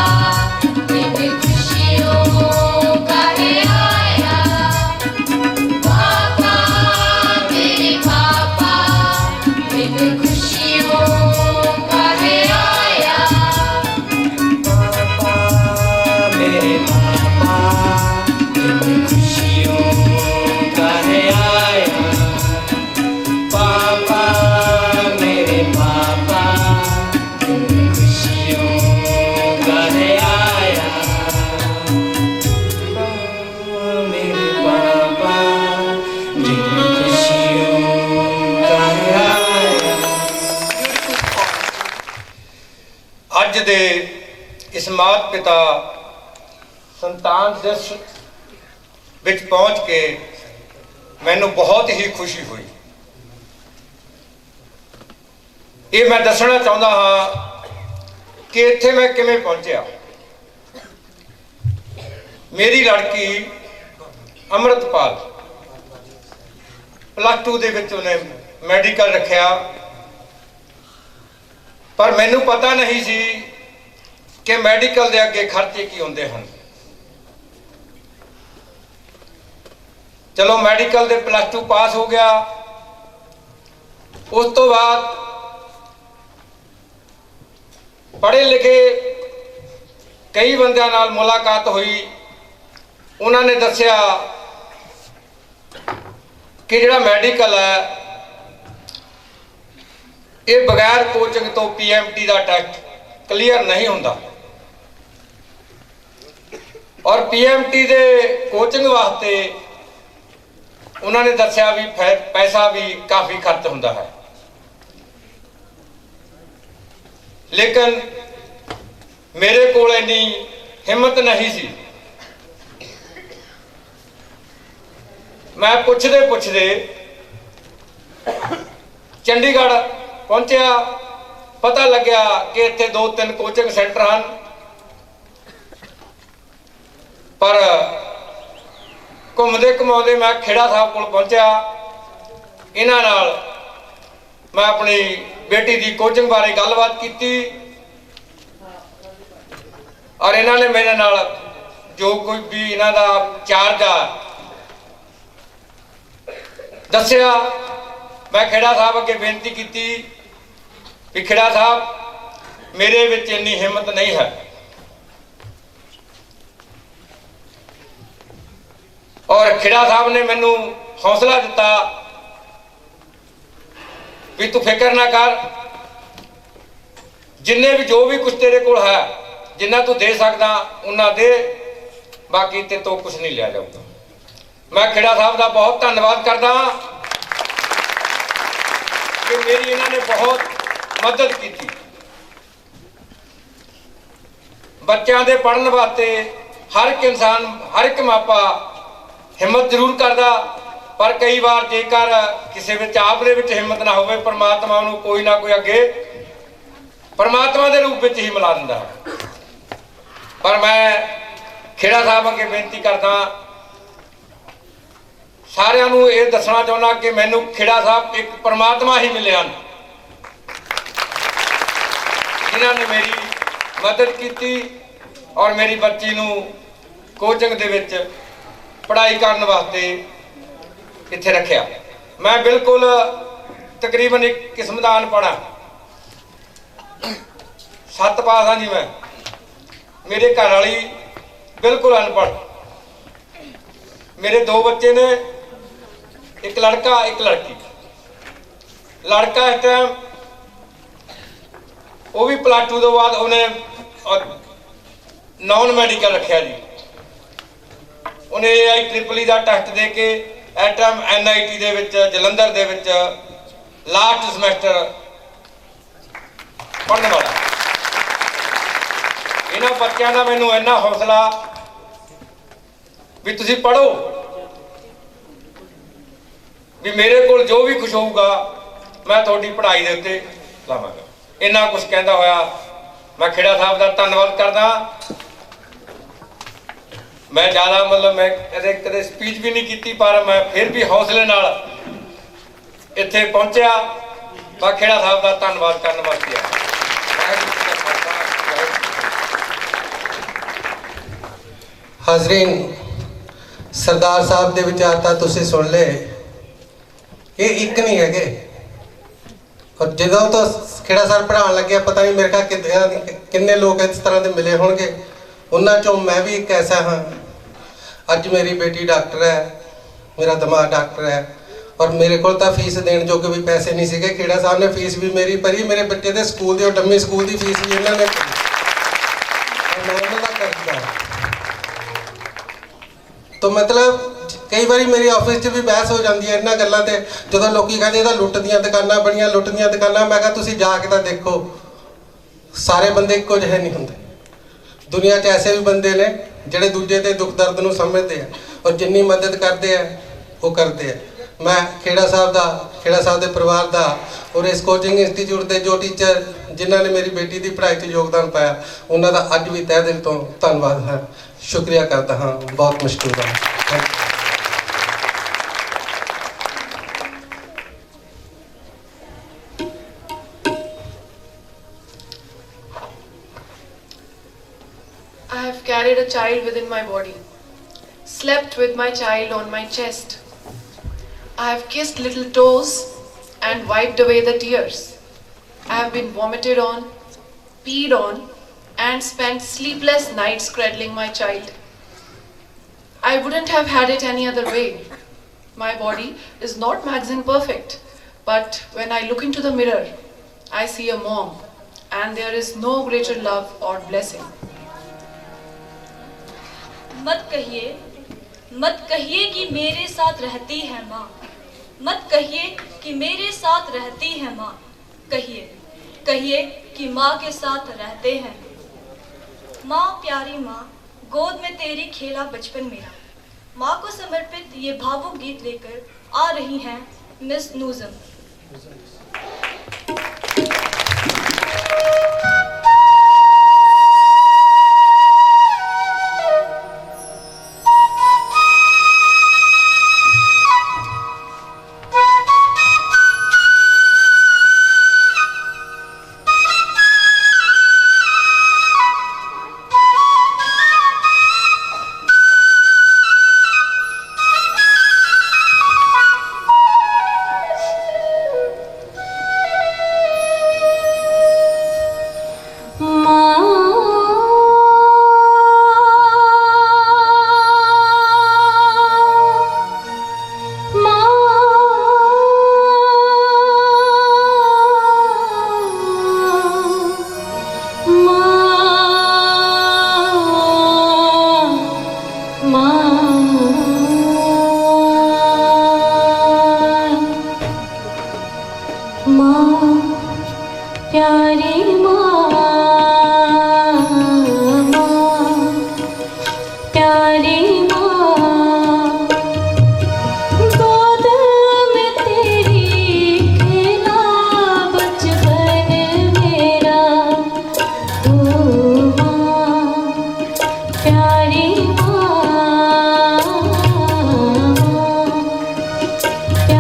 बिन खुशियों का है आया। पापा मेरे पापा बिन खुशियों का है आया। पापा मेरे पापा बिन खुशियों का है आया। पापा मेरे पापा बिन खुशियों का है आया। पापा मेरे पापा बिन खुशियों का है आया। ਅੱਜ ਦੇ ਇਸ ਮਾਤ ਪਿਤਾ ਸੰਤਾਨ ਦਿਵਸ ਵਿੱਚ ਪਹੁੰਚ ਕੇ ਮੈਨੂੰ ਬਹੁਤ ਹੀ ਖੁਸ਼ੀ ਹੋਈ। ਇਹ ਮੈਂ ਦੱਸਣਾ ਚਾਹੁੰਦਾ ਹਾਂ ਕਿ ਇੱਥੇ ਮੈਂ ਕਿਵੇਂ ਪਹੁੰਚਿਆ। ਮੇਰੀ ਲੜਕੀ ਅੰਮ੍ਰਿਤਪਾਲ +2 ਦੇ ਵਿੱਚ ਉਹਨੇ ਮੈਡੀਕਲ ਰੱਖਿਆ, ਪਰ ਮੈਨੂੰ ਪਤਾ ਨਹੀਂ ਸੀ ਕਿ ਮੈਡੀਕਲ ਦੇ ਅੱਗੇ ਖਰਚੇ ਕੀ ਹੁੰਦੇ ਹਨ। ਚਲੋ ਮੈਡੀਕਲ ਦੇ +2 ਪਾਸ ਹੋ ਗਿਆ। ਉਸ ਤੋਂ ਬਾਅਦ ਪੜ੍ਹੇ ਲਿਖੇ ਕਈ ਬੰਦਿਆਂ ਨਾਲ ਮੁਲਾਕਾਤ ਹੋਈ। ਉਹਨਾਂ ਨੇ ਦੱਸਿਆ ਕਿ ਜਿਹੜਾ ਮੈਡੀਕਲ ਹੈ ਇਹ ਬਗੈਰ ਕੋਚਿੰਗ ਤੋਂ PMT ਦਾ ਟੈਸਟ ਕਲੀਅਰ ਨਹੀਂ ਹੁੰਦਾ, ਔਰ PMT ਦੇ ਕੋਚਿੰਗ ਵਾਸਤੇ ਉਹਨਾਂ ਨੇ ਦੱਸਿਆ ਵੀ ਪੈਸਾ ਵੀ ਕਾਫੀ ਖਰਚ ਹੁੰਦਾ ਹੈ। ਲੇਕਿਨ ਮੇਰੇ ਕੋਲ ਇੰਨੀ ਹਿੰਮਤ ਨਹੀਂ ਸੀ। ਮੈਂ ਪੁੱਛਦੇ ਪੁੱਛਦੇ ਚੰਡੀਗੜ੍ਹ ਪਹੁੰਚਿਆ। ਪਤਾ ਲੱਗਿਆ ਕਿ ਇੱਥੇ 2-3 ਕੋਚਿੰਗ ਸੈਂਟਰ ਹਨ, ਪਰ ਘੁੰਮਦੇ ਘੁਮਾਉਂਦੇ ਮੈਂ ਖੇੜਾ ਸਾਹਿਬ ਕੋਲ ਪਹੁੰਚਿਆ। ਇਹਨਾਂ ਨਾਲ ਮੈਂ ਆਪਣੀ ਬੇਟੀ ਦੀ ਕੋਚਿੰਗ ਬਾਰੇ ਗੱਲਬਾਤ ਕੀਤੀ, ਔਰ ਇਹਨਾਂ ਨੇ ਮੇਰੇ ਨਾਲ ਜੋ ਕੋਈ ਵੀ ਇਹਨਾਂ ਦਾ ਚਾਰਜ ਆ ਦੱਸਿਆ। ਮੈਂ ਖੇੜਾ ਸਾਹਿਬ ਅੱਗੇ ਬੇਨਤੀ ਕੀਤੀ ਵੀ ਖੇੜਾ ਸਾਹਿਬ ਮੇਰੇ ਵਿੱਚ ਇੰਨੀ ਹਿੰਮਤ ਨਹੀਂ ਹੈ, ਔਰ ਖੇੜਾ ਸਾਹਿਬ ਨੇ ਮੈਨੂੰ ਹੌਸਲਾ ਦਿੱਤਾ ਵੀ ਤੂੰ ਫਿਕਰ ਨਾ ਕਰ, ਜਿੰਨੇ ਵੀ ਜੋ ਵੀ ਕੁਝ ਤੇਰੇ ਕੋਲ ਹੈ, ਜਿੰਨਾ ਤੂੰ ਦੇ ਸਕਦਾ ਉਹਨਾਂ ਦੇ, ਬਾਕੀ ਤੇ ਤੋਂ ਕੁਝ ਨਹੀਂ ਲਿਆ ਜਾਊਗਾ। ਮੈਂ ਖੇੜਾ ਸਾਹਿਬ ਦਾ ਬਹੁਤ ਧੰਨਵਾਦ ਕਰਦਾ ਕਿ ਮੇਰੀ ਇਹਨਾਂ ਨੇ ਬਹੁਤ ਮਦਦ ਕੀਤੀ। ਬੱਚਿਆਂ ਦੇ ਪੜ੍ਹਨ ਵਾਸਤੇ ਹਰ ਇੱਕ ਇਨਸਾਨ, ਹਰ ਇੱਕ ਮਾਪਾ ਹਿੰਮਤ ਜ਼ਰੂਰ ਕਰਦਾ, ਪਰ ਕਈ ਵਾਰ ਜੇਕਰ ਕਿਸੇ ਵਿੱਚ ਆਪ ਦੇ ਵਿੱਚ ਹਿੰਮਤ ਨਾ ਹੋਵੇ, ਪਰਮਾਤਮਾ ਨੂੰ ਕੋਈ ਨਾ ਕੋਈ ਅੱਗੇ ਪਰਮਾਤਮਾ ਦੇ ਰੂਪ ਵਿੱਚ ਹੀ ਮਿਲਾ ਦਿੰਦਾ ਹੈ। ਪਰ ਮੈਂ ਖੇੜਾ ਸਾਹਿਬ ਅੱਗੇ ਬੇਨਤੀ ਕਰਦਾ, ਸਾਰਿਆਂ ਨੂੰ ਇਹ ਦੱਸਣਾ ਚਾਹੁੰਦਾ ਕਿ ਮੈਨੂੰ ਖੇੜਾ ਸਾਹਿਬ ਇੱਕ ਪਰਮਾਤਮਾ ਹੀ ਮਿਲੇ ਹਨ, ਜਿਨ੍ਹਾਂ ਨੇ ਮੇਰੀ ਮਦਦ ਕੀਤੀ ਔਰ ਮੇਰੀ ਬੱਚੀ ਨੂੰ ਕੋਚਿੰਗ ਦੇ ਵਿੱਚ ਪੜ੍ਹਾਈ ਕਰਨ ਵਾਸਤੇ ਇੱਥੇ ਰੱਖਿਆ। ਮੈਂ ਬਿਲਕੁਲ ਤਕਰੀਬਨ ਇੱਕ ਕਿਸਮ ਦਾ ਅਨਪੜ੍ਹ ਹਾਂ, 7 ਪਾਸ ਹਾਂ ਜੀ ਮੈਂ। ਮੇਰੇ ਘਰ ਵਾਲੀ ਬਿਲਕੁਲ ਅਨਪੜ੍ਹ। ਮੇਰੇ 2 ਬੱਚੇ ਨੇ, ਇੱਕ ਲੜਕਾ ਇੱਕ ਲੜਕੀ। ਲੜਕਾ ਇਸ ਟਾਈਮ ਉਹ ਵੀ +2 ਤੋਂ ਬਾਅਦ ਉਹਨੇ ਨੌਨ ਮੈਡੀਕਲ ਰੱਖਿਆ ਜੀ। ਉਹਨੇ AIEEE ਦਾ ਟੈਸਟ ਦੇ ਕੇ ਇਸ ਟਾਈਮ NIT ਦੇ ਵਿੱਚ, ਜਲੰਧਰ ਦੇ ਵਿੱਚ ਲਾਸਟ ਸਮੈਸਟਰ ਪੜ੍ਹਨ ਵਾਲਾ। ਇਹਨਾਂ ਬੱਚਿਆਂ ਦਾ ਮੈਨੂੰ ਇੰਨਾ ਹੌਸਲਾ ਵੀ ਤੁਸੀਂ ਪੜ੍ਹੋ, ਵੀ ਮੇਰੇ ਕੋਲ ਜੋ ਵੀ ਕੁਝ ਹੋਊਗਾ ਮੈਂ ਤੁਹਾਡੀ ਪੜ੍ਹਾਈ ਦੇ ਉੱਤੇ ਲਾਵਾਂਗਾ। ਇੰਨਾ ਕੁਝ ਕਹਿੰਦਾ ਹੋਇਆ ਮੈਂ ਖੇੜਾ ਸਾਹਿਬ ਦਾ ਧੰਨਵਾਦ ਕਰਦਾ। ਮੈਂ ਜ਼ਿਆਦਾ ਮਤਲਬ ਮੈਂ ਕਦੇ ਸਪੀਚ ਵੀ ਨਹੀਂ ਕੀਤੀ, ਪਰ ਮੈਂ ਫਿਰ ਵੀ ਹੌਸਲੇ ਨਾਲ ਇੱਥੇ ਪਹੁੰਚਿਆ ਤਾਂ ਖੇੜਾ ਸਾਹਿਬ ਦਾ ਧੰਨਵਾਦ ਕਰਨ ਵਾਸਤੇ ਆਇਆ। ਹਾਜ਼ਰੀਨ, ਸਰਦਾਰ ਸਾਹਿਬ ਦੇ ਵਿਚਾਰ ਤਾਂ ਤੁਸੀਂ ਸੁਣ ਲਏ। ਇਹ ਇੱਕ ਨਹੀਂ ਹੈਗੇ, ਔਰ ਜਦੋਂ ਤੋਂ ਖੇੜਾ ਸਰ ਪੜ੍ਹਾਉਣ ਲੱਗਿਆ ਪਤਾ ਨਹੀਂ ਮੇਰੇ ਕੋਲ ਕਿੰਨੇ ਲੋਕ ਇਸ ਤਰ੍ਹਾਂ ਦੇ ਮਿਲੇ ਹੋਣਗੇ। ਉਹਨਾਂ ਚੋਂ ਮੈਂ ਵੀ ਇੱਕ ਐਸਾ ਹਾਂ। ਅੱਜ ਮੇਰੀ ਬੇਟੀ ਡਾਕਟਰ ਹੈ, ਮੇਰਾ ਦਿਮਾਗ ਡਾਕਟਰ ਹੈ, ਔਰ ਮੇਰੇ ਕੋਲ ਤਾਂ ਫੀਸ ਦੇਣ ਜੋਗੇ ਵੀ ਪੈਸੇ ਨਹੀਂ ਸੀਗੇ। ਖੇੜਾ ਸਾਹਿਬ ਨੇ ਫੀਸ ਵੀ ਮੇਰੀ ਭਰੀ, ਮੇਰੇ ਬੱਚੇ ਦੇ ਸਕੂਲ ਦੀ, ਉਹ ਡੰਮੀ ਸਕੂਲ ਦੀ ਫੀਸ ਵੀ ਇਹਨਾਂ ਨੇ ਭਰੀ। ਮੈਂ ਉਹਨਾਂ ਦਾ ਕਰਦਾ। ਤਾਂ ਮਤਲਬ ਕਈ ਵਾਰੀ ਮੇਰੀ ਆਫਿਸ 'ਚ ਵੀ ਬਹਿਸ ਹੋ ਜਾਂਦੀ ਹੈ ਇਹਨਾਂ ਗੱਲਾਂ ਤੇ, ਜਦੋਂ ਲੋਕੀ ਕਹਿੰਦੇ ਇਹਦਾ ਲੁੱਟ ਦੀਆਂ ਦੁਕਾਨਾਂ ਬਣੀਆਂ, ਲੁੱਟ ਦੀਆਂ ਦੁਕਾਨਾਂ। ਮੈਂ ਕਿਹਾ ਤੁਸੀਂ ਜਾ ਕੇ ਤਾਂ ਦੇਖੋ, ਸਾਰੇ ਬੰਦੇ ਇੱਕੋ ਜਿਹੇ ਨਹੀਂ ਹੁੰਦੇ। ਦੁਨੀਆ 'ਚ ਐਸੇ ਵੀ ਬੰਦੇ ਨੇ ਜਿਹੜੇ ਦੂਜੇ ਦੇ ਦੁੱਖ ਦਰਦ ਨੂੰ ਸਮਝਦੇ ਆ, ਔਰ ਜਿੰਨੀ ਮਦਦ ਕਰਦੇ ਆ ਉਹ ਕਰਦੇ ਆ। ਮੈਂ ਖੇੜਾ ਸਾਹਿਬ ਦੇ ਪਰਿਵਾਰ ਦਾ, ਔਰ ਇਸ ਕੋਚਿੰਗ ਇੰਸਟੀਚਿਊਟ ਦੇ ਜੋ ਟੀਚਰ ਜਿਨ੍ਹਾਂ ਨੇ ਮੇਰੀ ਬੇਟੀ ਦੀ ਪੜ੍ਹਾਈ 'ਚ ਯੋਗਦਾਨ ਪਾਇਆ, ਉਹਨਾਂ ਦਾ ਅੱਜ ਵੀ ਤਹਿ ਦਿਲ ਤੋਂ ਧੰਨਵਾਦ ਹੈ, ਸ਼ੁਕਰੀਆ ਕਰਦਾ ਹਾਂ, ਬਹੁਤ ਮਸ਼ਕੂਰ ਹਾਂ। Thank you. I have carried a child within my body, slept with my child on my chest. I have kissed little toes and wiped away the tears. I have been vomited on, peed on, and spent sleepless nights cradling my child. I wouldn't have had it any other way. My body is not magazine perfect, but when I look into the mirror, I see a mom, and there is no greater love or blessing. मत कहिए कि मेरे साथ रहती है माँ, मत कहिए कि मेरे साथ रहती है माँ, कहिए कि माँ के साथ रहते हैं। माँ प्यारी माँ, गोद में तेरी खेला बचपन मेरा। माँ को समर्पित ये भावुक गीत लेकर आ रही हैं मिस नूज़म।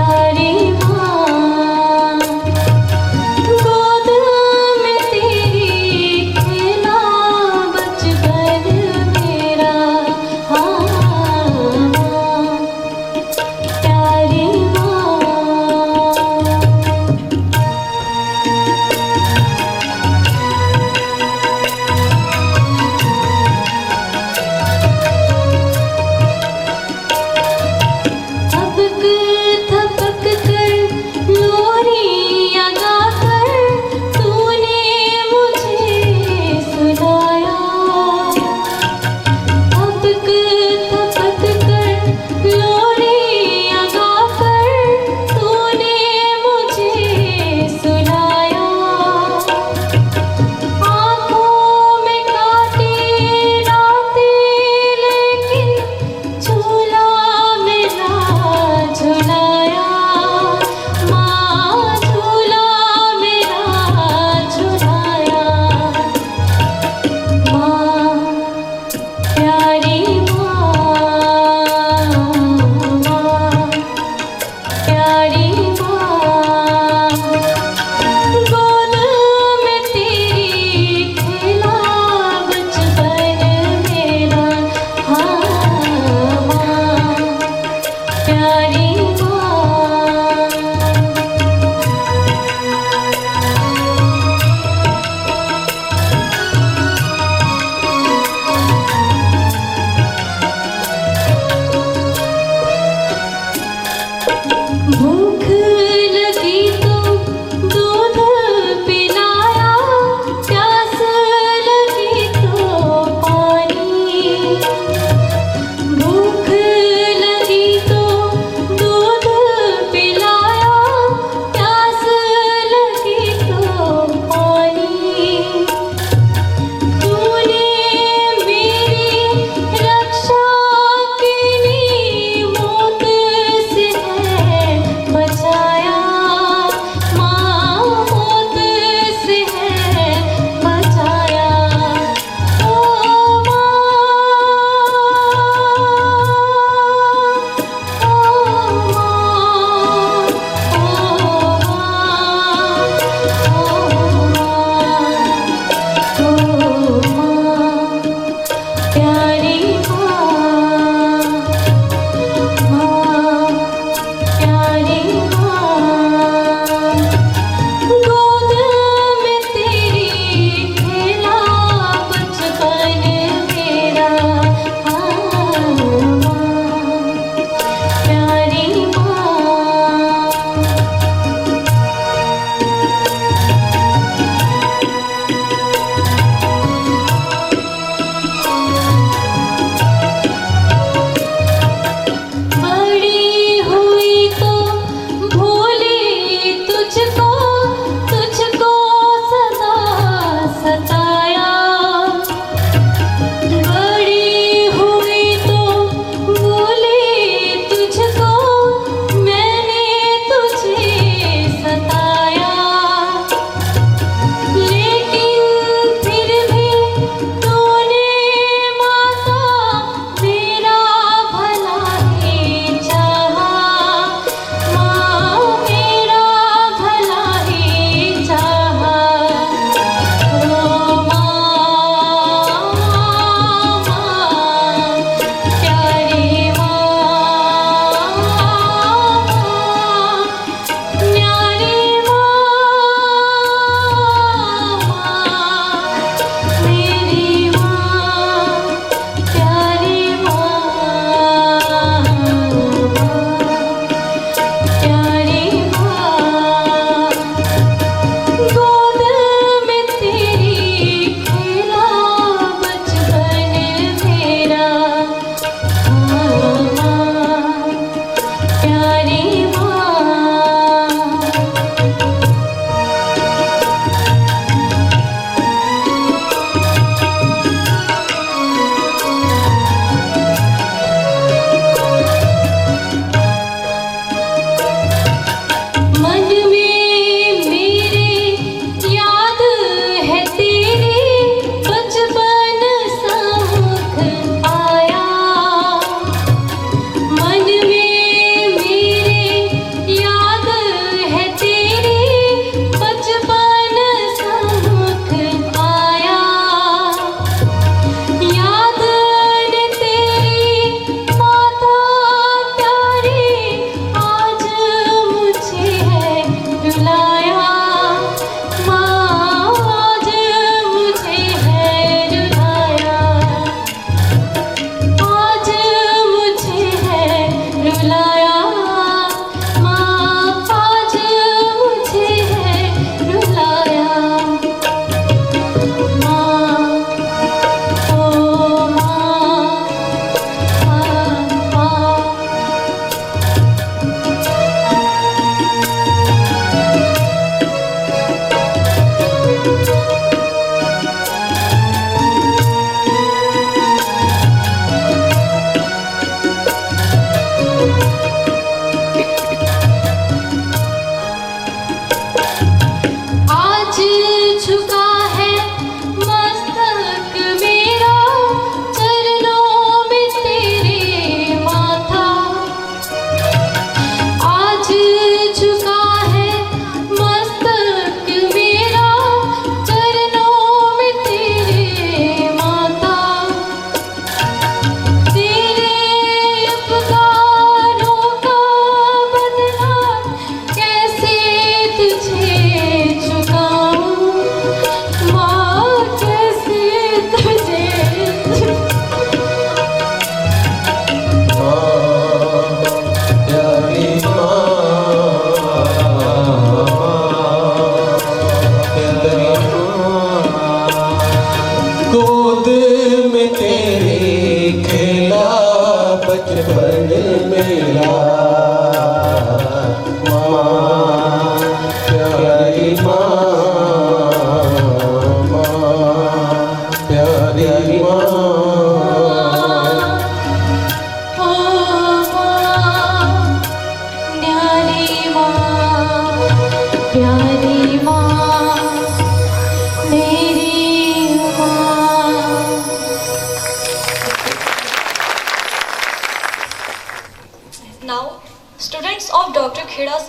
प्यारी माँ, गोद में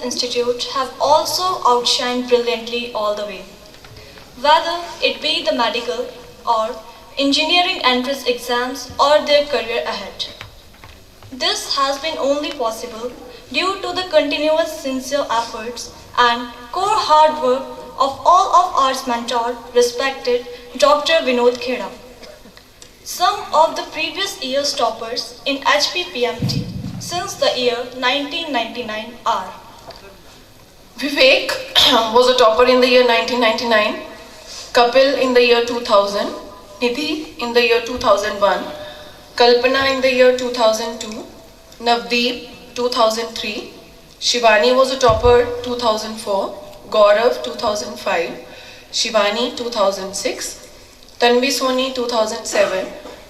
Institute have also outshined brilliantly all the way. Whether it be the medical or engineering entrance exams or their career ahead. This has been only possible due to the continuous sincere efforts and core hard work of all of our mentor, respected Dr. Vinod Kheda. Some of the previous year's toppers in HPPMT since the year 1999 are Vivek was a topper in the year 1999, Kapil in the year 2000, Nidhi in the year 2001, Kalpana in the year 2002, Navdeep 2003, Shivani was a topper 2004, Gaurav 2005, Shivani 2006, Tanvi Soni 2007,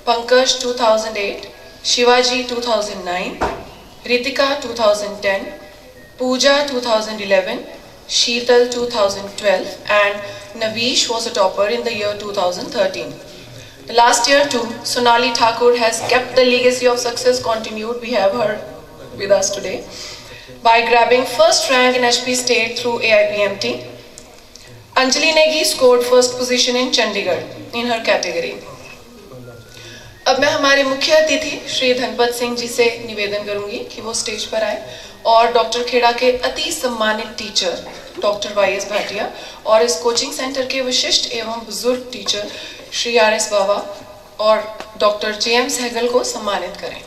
Pankaj 2008, Shivaji 2009, Ritika 2010, Pooja 2011, Sheetal 2012 and Navish was a topper in the year 2013. The last year too, Sonali Thakur has kept the legacy of success continued, we have her with us today, by grabbing first rank in HP State through AIPMT. Anjali Negi scored first position in Chandigarh in her category. अब मैं हमारे मुख्य अतिथि श्री धनपत सिंह जी से निवेदन करूंगी कि वो स्टेज पर आए और डॉक्टर खेड़ा के अति सम्मानित टीचर डॉक्टर वाई.एस. भाटिया और इस कोचिंग सेंटर के विशिष्ट एवं बुजुर्ग टीचर श्री आर.एस. बाबा और डॉक्टर जे.एम. सहगल को सम्मानित करें।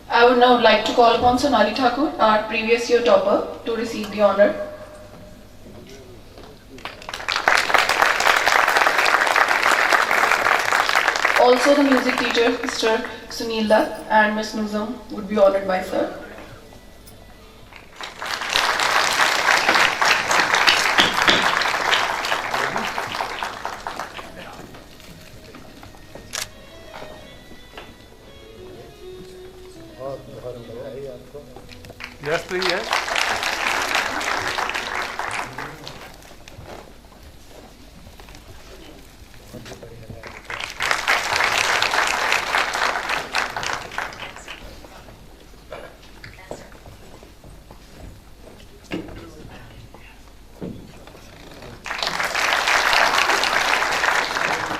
I would now like to call upon Sonali Thakur, our previous year topper, to receive the honor. Also the music teacher, Mr. Sunil Dutt and Ms. Nuzam would be honored by sir. व्यस्त ही है।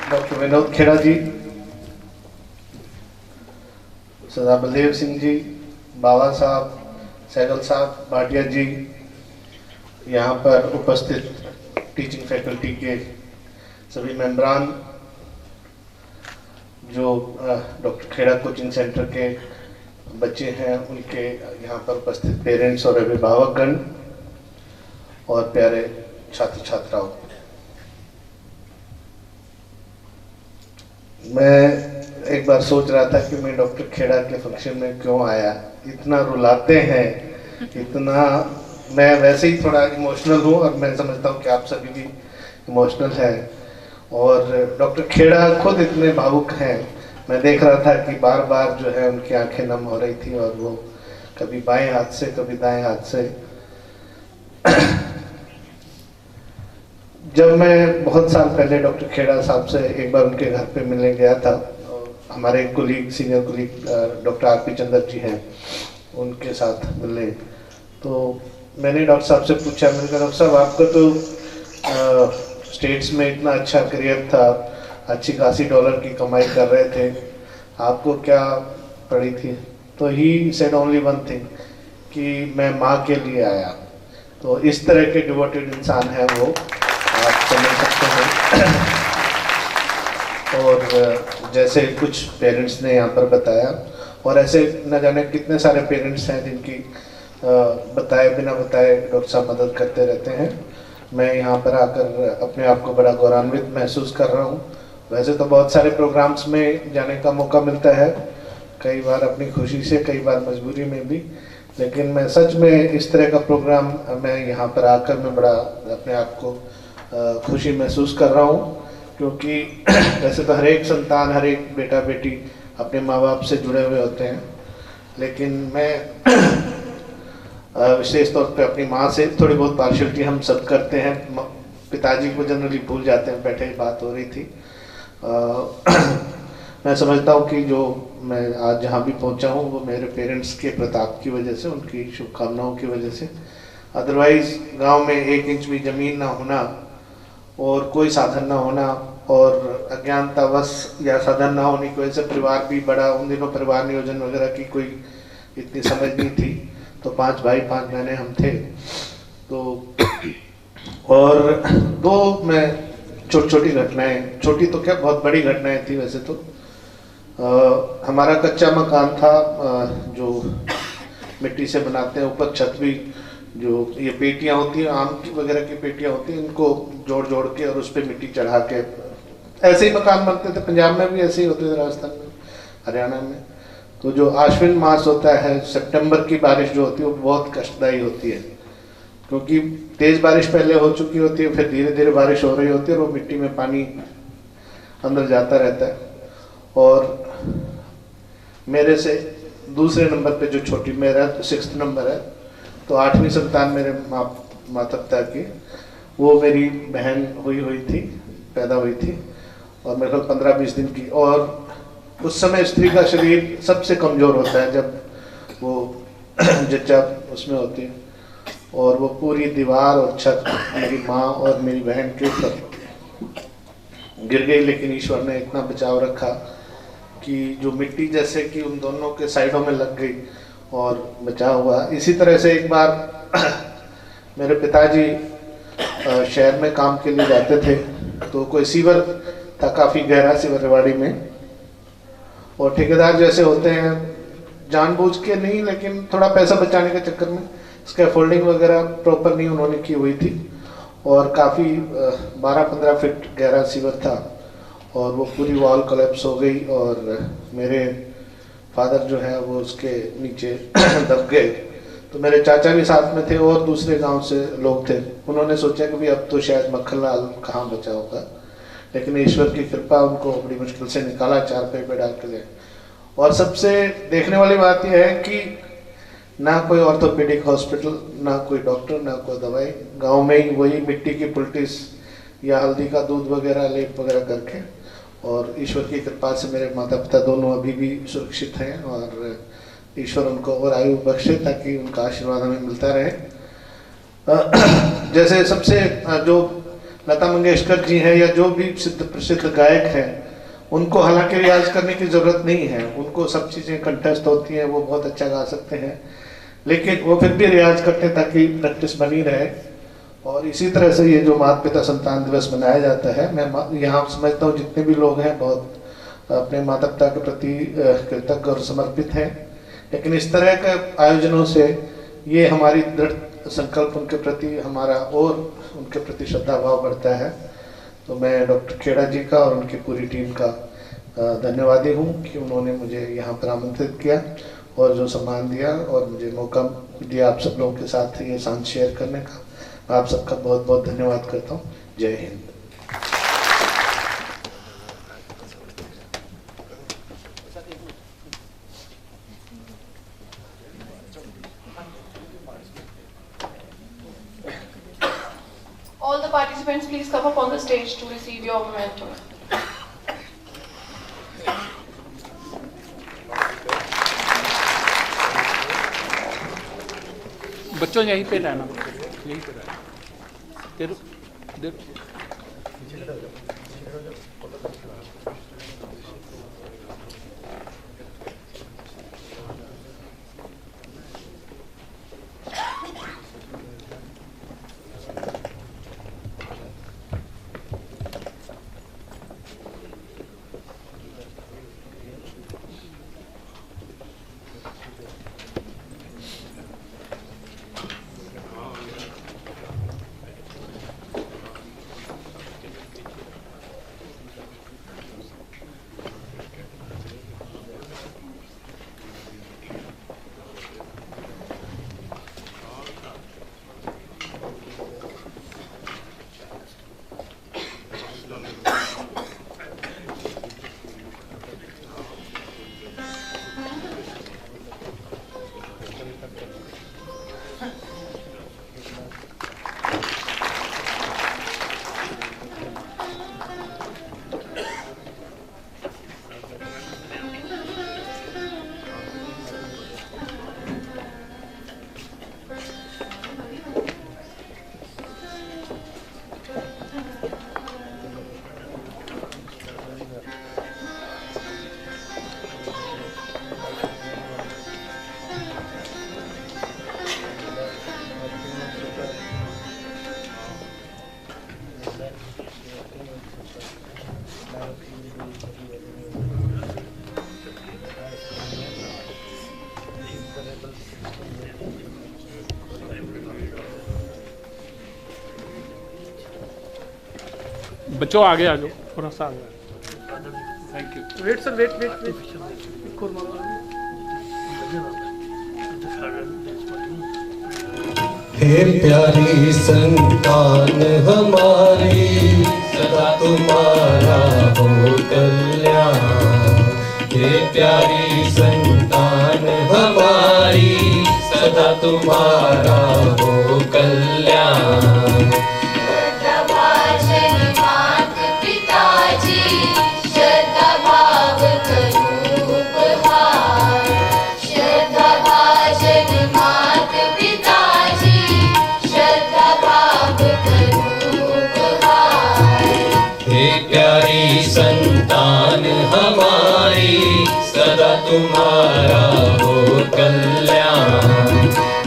Doctor Vinod Kheda जी, सरदार बलदेव सिंह जी, बाबा साहब, सहगल साहब, भाटिया जी, यहाँ पर उपस्थित teaching faculty के सभी मेंबरान, जो डॉक्टर खेड़ा कोचिंग सेंटर के बच्चे हैं, उनके यहाँ पर उपस्थित पेरेंट्स और अभिभावकगण और प्यारे छात्र छात्राओं, मैं एक बार सोच रहा था कि मैं डॉक्टर खेड़ा के फंक्शन में क्यों आया। इतना रुलाते हैं, इतना, मैं वैसे ही थोड़ा इमोशनल हूँ और मैं समझता हूँ कि आप सभी भी इमोशनल हैं और डॉक्टर खेड़ा खुद इतने भावुक हैं। मैं देख रहा था कि बार बार जो है उनकी आंखें नम हो रही थी और वो कभी बाएं हाथ से कभी दाएं हाथ से। जब मैं बहुत साल पहले डॉक्टर खेड़ा साहब से एक बार उनके घर पे मिलने गया था, हमारे colleague, senior colleague doctor R P. Chandra ji हैं, उनके साथ मिले, तो मैंने डॉक्टर साहब से पूछा, मैंने कहा डॉक्टर साहब आपका तो स्टेट्स में इतना अच्छा करियर था, अच्छी खासी डॉलर की कमाई कर रहे थे, आपको क्या पड़ी थी? तो he said only one thing कि मैं माँ के लिए आया। तो इस तरह के डिवोटेड इंसान हैं वो, आप समझ सकते हैं। और जैसे कुछ पेरेंट्स ने यहाँ पर बताया और ऐसे न जाने कितने सारे पेरेंट्स हैं जिनकी बताए बिना बताए डॉक्टर साहब मदद करते रहते हैं। मैं यहाँ पर आकर अपने आप को बड़ा गौरवान्वित महसूस कर रहा हूँ। वैसे तो बहुत सारे प्रोग्राम्स में जाने का मौका मिलता है, कई बार अपनी खुशी से, कई बार मजबूरी में भी, लेकिन मैं सच में इस तरह का प्रोग्राम मैं यहाँ पर आकर मैं बड़ा अपने आप को खुशी महसूस कर रहा हूँ, क्योंकि वैसे तो हर एक संतान, हर एक बेटा बेटी अपने माँ बाप से जुड़े हुए होते हैं, लेकिन मैं विशेष तौर पे अपनी माँ से थोड़ी बहुत पार्शलिटी हम सब करते हैं। पिताजी को जनरली भूल जाते हैं, बैठे ही बात हो रही थी। मैं समझता हूँ कि जो मैं आज जहाँ भी पहुँचा हूँ वो मेरे पेरेंट्स के प्रताप की वजह से, उनकी शुभकामनाओं की वजह से। अदरवाइज़ गांव में 1 इंच भी ज़मीन ना होना और कोई साधन ना होना और अज्ञानतावश या साधन ना होने की वजह से परिवार भी बड़ा, उन दिनों परिवार नियोजन वगैरह की कोई इतनी समझ नहीं थी, तो 5 भाई 5 बहनें हम थे। तो और 2 में छोटी छोटी घटनाएं, छोटी तो क्या बहुत बड़ी घटनाएं थी वैसे तो। हमारा कच्चा मकान था जो मिट्टी से बनाते हैं, ऊपर छत भी जो ये पेटियां होती हैं, आम की वगैरह की पेटियां होती हैं, इनको जोड़ जोड़ के और उस पर मिट्टी चढ़ा के ऐसे ही मकान बनते थे। पंजाब में भी ऐसे ही होते थे, राजस्थान में, हरियाणा में। तो जो आश्विन मास होता है, सितंबर की बारिश जो होती है वो बहुत कष्टदायी होती है, क्योंकि तेज बारिश पहले हो चुकी होती है, फिर धीरे धीरे बारिश हो रही होती है और वो मिट्टी में पानी अंदर जाता रहता है। और मेरे से दूसरे नंबर पे जो छोटी, मेरा 6th नंबर है, तो 8वीं संतान मेरे माता पिता की, वो मेरी बहन हुई थी, पैदा हुई थी, और मेरे को 15-20 दिन की। और उस समय स्त्री का शरीर सबसे कमज़ोर होता है जब वो जच्चा उसमें होती है, और वो पूरी दीवार और छत मेरी माँ और मेरी बहन के ऊपर गिर गई, लेकिन ईश्वर ने इतना बचाव रखा कि जो मिट्टी जैसे कि उन दोनों के साइडों में लग गई और बचाव हुआ। इसी तरह से एक बार मेरे पिताजी शहर में काम के लिए जाते थे, तो कोई सीवर था, काफ़ी गहरा सीवर रेवाड़ी में, और ठेकेदार जैसे होते हैं जानबूझ के नहीं, लेकिन थोड़ा पैसा बचाने के चक्कर में स्कैफोल्डिंग वगैरह प्रॉपर नहीं उन्होंने की हुई थी, और काफ़ी 12-15 फीट गहरा सीवर था, और वो पूरी वॉल कोलैप्स हो गई और मेरे फादर जो है वो उसके नीचे दब गए। तो मेरे चाचा भी साथ में थे और दूसरे गांव से लोग थे। उन्होंने सोचा कि भाई अब तो शायद मक्खनलाल कहाँ बचा होगा, लेकिन ईश्वर की कृपा, उनको बड़ी मुश्किल से निकाला, 4 पैर पे डाल के गए। और सबसे देखने वाली बात यह है कि ना कोई ऑर्थोपेडिक हॉस्पिटल, ना कोई डॉक्टर, ना कोई दवाई, गांव में ही वही मिट्टी की पुल्टिस या हल्दी का दूध वगैरह लेप वगैरह करके, और ईश्वर की कृपा से मेरे माता पिता दोनों अभी भी सुरक्षित हैं, और ईश्वर उनको और आयु बख्शे ताकि उनका आशीर्वाद हमें मिलता रहे। जैसे सबसे जो लता मंगेशकर जी हैं या जो भी प्रसिद्ध गायक हैं, उनको हालांकि रियाज करने की ज़रूरत नहीं है, उनको सब चीज़ें कंठस्थ होती हैं, वो बहुत अच्छा गा सकते हैं, लेकिन वो फिर भी रियाज करते हैं ताकि प्रैक्टिस बनी रहे। और इसी तरह से ये जो माता पिता संतान दिवस मनाया जाता है, मैं यहाँ समझता हूँ जितने भी लोग हैं बहुत अपने माता पिता के प्रति कृतज्ञ और समर्पित हैं, लेकिन इस तरह के आयोजनों से ये हमारी दृढ़ संकल्प उनके प्रति, हमारा और उनके प्रति श्रद्धा भाव बढ़ता है। तो मैं डॉक्टर खेड़ा जी का और उनकी पूरी टीम का धन्यवादी हूँ कि उन्होंने मुझे यहाँ पर आमंत्रित किया और जो सम्मान दिया और मुझे मौका दिया आप सब लोगों के साथ ये सांस शेयर करने का। आप सबका बहुत बहुत धन्यवाद करता हूँ। जय Hind. All the participants, please come up on the stage to receive your memento. बच्चों यहीं पे रहना, यहीं पे रहना। देर बच्चों आगे आ जाओ, थोड़ा सा आगे। Thank you. Wait sir, wait wait wait. हे प्यारी संतान हमारी, सदा तुम्हारा हो कल्याण। हे प्यारी संतान हमारी, सदा तुम्हारा हो कल्याण। भाषण मात पिताजी, श्रद्धा भाव करूं उपहार। श्रद्धा भाषण मात पिताजी, श्रद्धा भाव करूं उपहार। हे प्यारी संतान हमारी, सदा तुम्हारा हो कल्याण।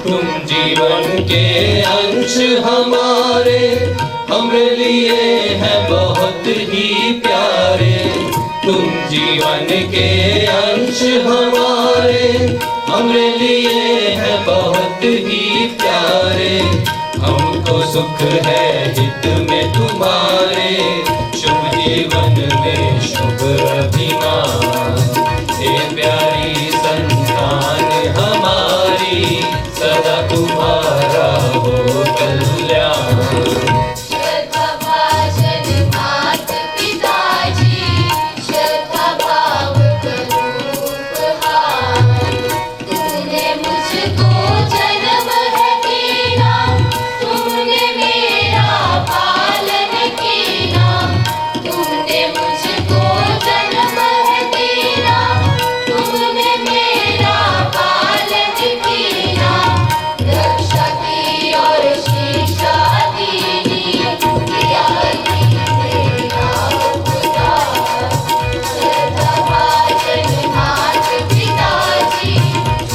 तुम जीवन के अंश हमारे, हमरे लिए हैं बहुत ही प्यारे। तुम जीवन के अंश हमारे, हमरे लिए हैं बहुत ही प्यारे। हमको सुख है हित में तुम्हारे, शुभ जीवन में शुभ अभिमान। हे प्यारी संतान हमारी, सदा तुम्हारा हो कल्याण। श्रद्धा भाषण मात पिताजी, श्रद्धा भाव करूं उपहार। तुमने मुझको जन्म है दीना, तुमने मेरा पालन कीना। तुमने मुझको जन्म है दीना, तुमने मेरा पालन कीना। रक्षा की और शिक्षा दीनी, किया मेरा उपकार। श्रद्धा भाषण मात पिताजी,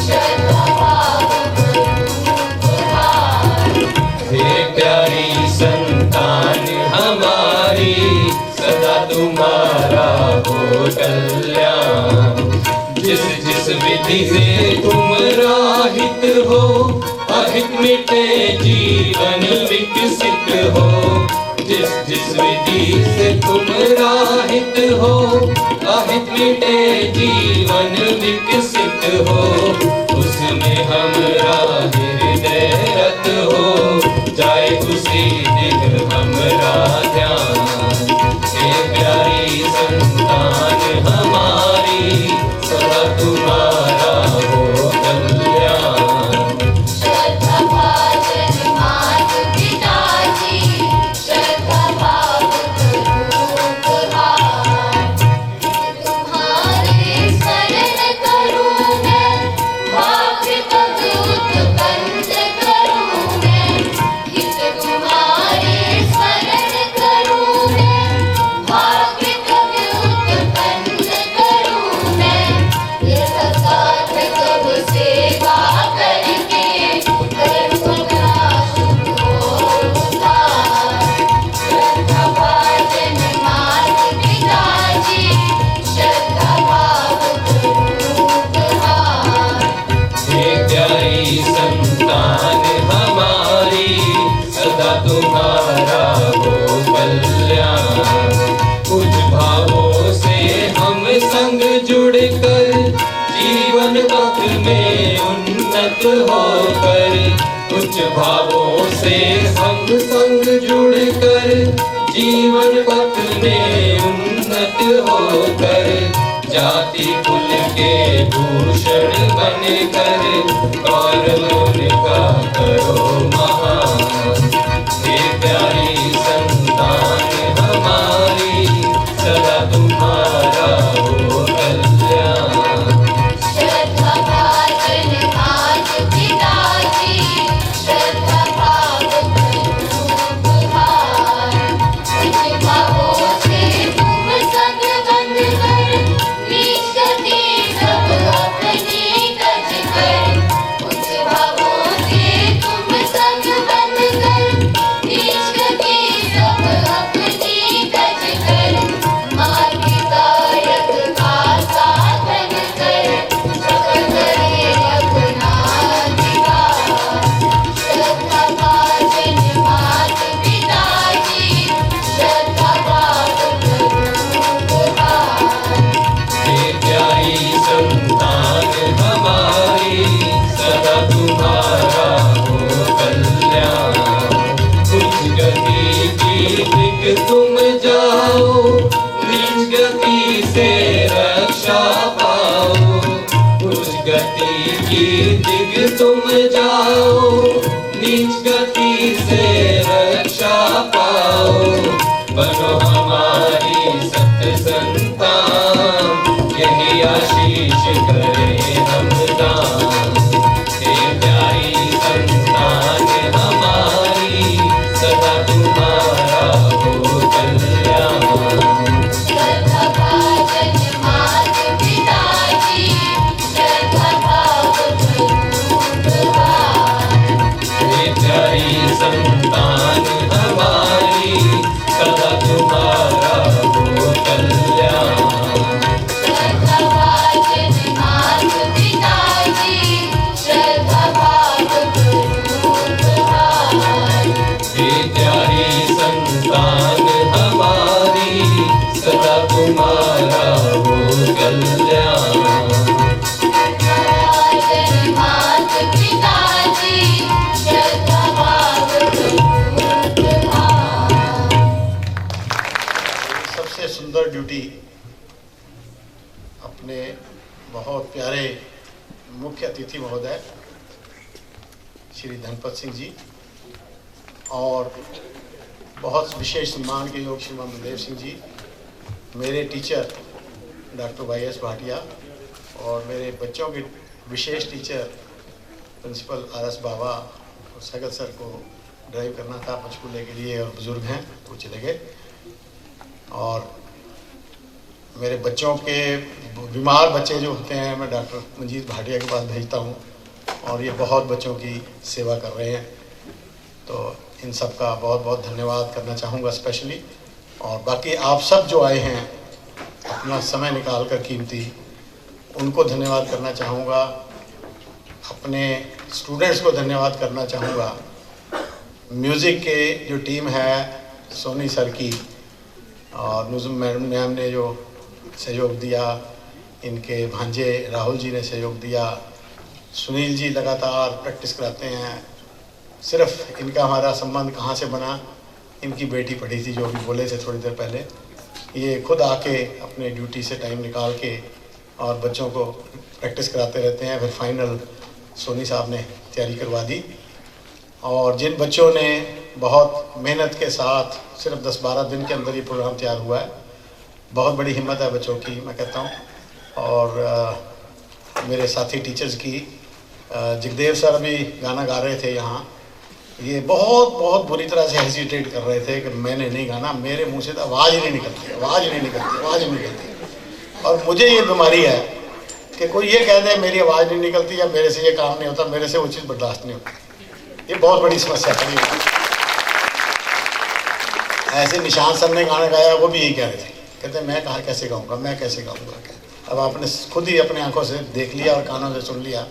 श्रद्धा भाव करूं उपहार। हे प्यारी संतान हमारी, सदा तुम्हारा हो कल्याण। जिस जिस विधि से तुम राहित हो, अहित मिटे जीवन विकसित हो। जिस जिस विधि से तुम राहित हो, अहित मिटे जीवन विकसित हो। उसमें हमरा हृदय रत हो, जाए उसी दिग हमरा ध्यान। हे प्यारी संतान हमारी, सदा तुम्हारा हो कल्याण। श्रद्धा भाषण मात पिताजी, श्रद्धा भाव करूं उपहार। तुम्हारे शरण करूं मैं, भाग्य पद उत्पन्न करूं मैं। हित तुम्हारे शरण करूं मैं, भाग्य पद उत्पन्न करूं मैं। यथासाथ सब सेवा करके, करूँगा शुभ उद्धार। श्रद्धा भाषण मात पिताजी, श्रद्धा भाव करूं उपहार। हे प्यारी संतान हमारी, सदा तुम्हारा हो कल्याण। कुछ भावों से हम संग जुड़कर, जीवन पथ में उन्नत होकर। कुछ भावों से हम संग जुड़कर, जीवन पथ में उन्नत होकर। जाति कुल के भूषण बनकर, गौरव उनका करो महान। हे प्यारी संतान हमारी, सदा तुम्हारा हो कल्याण। श्रद्धा भाषण मात पिताजी, श्रद्धा भाव करूं उपहार। कुछ भावों से तुम संग बंध कर, नीच गति सब अपनी तज कर। कुछ भावों से तुम संग तुम जाओ, नीच गति से रक्षा पाओ। बनो हमारी सत्य संतान, यही आशीष करें हम दान। हे प्यारी संतान हमारी, सदा तुम्हारा हो कल्याण। श्रद्धा भाजन मात पिताजी, श्रद्धा भाव हे प्यारी संतान हमारी, सदा तुम्हारा हो कल्याण। श्रद्धा भाजन मात पिताजी, श्रद्धा भाव हे प्यारी संतान हमारी, सदा तुम्हारा हो कल्याण। मात पिताजी, श्रद्धा भाव सबसे सुंदर ड्यूटी अपने बहुत प्यारे मुख्य अतिथि महोदय श्री धनपत सिंह जी और बहुत विशेष सम्मान के योग श्रीमान बलदेव सिंह जी, मेरे टीचर डॉक्टर वाई.एस. भाटिया और मेरे बच्चों के विशेष टीचर प्रिंसिपल आर.एस. बाबा और सैगल सर को ड्राइव करना था पंचकूले के लिए और बुज़ुर्ग हैं वो चले गए। और मेरे बच्चों के बीमार बच्चे जो होते हैं मैं डॉक्टर मंजीत भाटिया के पास भेजता हूँ और ये बहुत बच्चों की सेवा कर रहे हैं। तो इन सब का बहुत बहुत धन्यवाद करना चाहूँगा स्पेशली। और बाकी आप सब जो आए हैं अपना समय निकाल कर कीमती, उनको धन्यवाद करना चाहूँगा। अपने स्टूडेंट्स को धन्यवाद करना चाहूँगा। म्यूज़िक के जो टीम है सोनी सर की और नुज़ुम मैम ने जो सहयोग दिया, इनके भांजे राहुल जी ने सहयोग दिया, सुनील जी लगातार प्रैक्टिस कराते हैं। सिर्फ इनका हमारा संबंध कहाँ से बना, इनकी बेटी पढ़ी थी जो भी बोले थे थोड़ी देर पहले, ये खुद आके अपने ड्यूटी से टाइम निकाल के और बच्चों को प्रैक्टिस कराते रहते हैं। फिर फाइनल सोनी साहब ने तैयारी करवा दी। और जिन बच्चों ने बहुत मेहनत के साथ सिर्फ 10-12 दिन के अंदर ये प्रोग्राम तैयार हुआ है, बहुत बड़ी हिम्मत है बच्चों की मैं कहता हूँ। और मेरे साथी टीचर्स की, जगदेव सर भी गाना गा रहे थे यहाँ, ये बहुत बुरी तरह से हेजिटेट कर रहे थे कि मैंने नहीं गाना, मेरे मुंह से तो आवाज़ ही नहीं निकलती। और मुझे ये बीमारी है कि कोई ये कह दे मेरी आवाज़ नहीं निकलती या मेरे से ये काम नहीं होता, मेरे से वो चीज़ बर्दाश्त नहीं होती। ये बहुत बड़ी समस्या है। ऐसे निशान सर ने गाना गाया, वो भी यही कह रहे थे, कहते मैं कहाँ कैसे गाऊँगा। अब आपने खुद ही अपने आंखों से देख लिया और कानों से सुन लिया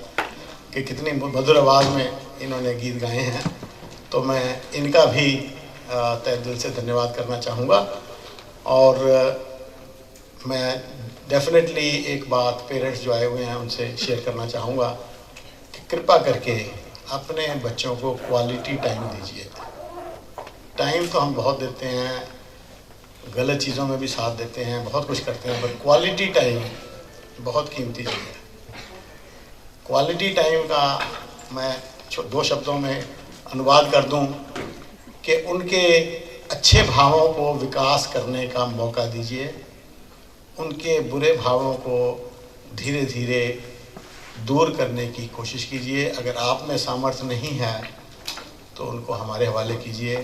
कि कितनी मधुर आवाज़ में इन्होंने गीत गाए हैं। तो मैं इनका भी तहे दिल से धन्यवाद करना चाहूँगा। और मैं डेफिनेटली एक बात पेरेंट्स जो आए हुए हैं उनसे शेयर करना चाहूँगा कि कृपा करके अपने बच्चों को क्वालिटी टाइम दीजिए। टाइम तो हम बहुत देते हैं, गलत चीज़ों में भी साथ देते हैं, बहुत कुछ करते हैं, पर क्वालिटी टाइम बहुत कीमती चीज़ है। क्वालिटी टाइम का मैं 2 शब्दों में अनुवाद कर दूं कि उनके अच्छे भावों को विकास करने का मौका दीजिए, उनके बुरे भावों को धीरे धीरे दूर करने की कोशिश कीजिए। अगर आप में सामर्थ्य नहीं है तो उनको हमारे हवाले कीजिए,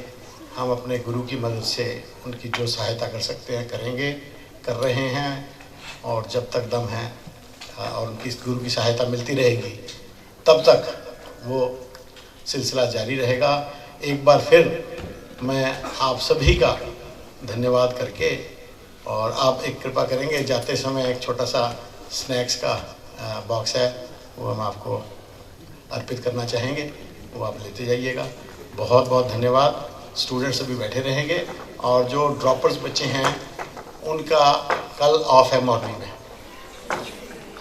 हम अपने गुरु की मदद से उनकी जो सहायता कर सकते हैं करेंगे, कर रहे हैं। और जब तक दम है और उनकी गुरु की सहायता मिलती रहेगी तब तक वो सिलसिला जारी रहेगा। एक बार फिर मैं आप सभी का धन्यवाद करके, और आप एक कृपा करेंगे जाते समय एक छोटा सा स्नैक्स का बॉक्स है वो हम आपको अर्पित करना चाहेंगे, वो आप लेते जाइएगा। बहुत बहुत धन्यवाद। स्टूडेंट्स अभी बैठे रहेंगे और जो ड्रॉपर्स बच्चे हैं उनका कल ऑफ है मॉर्निंग में।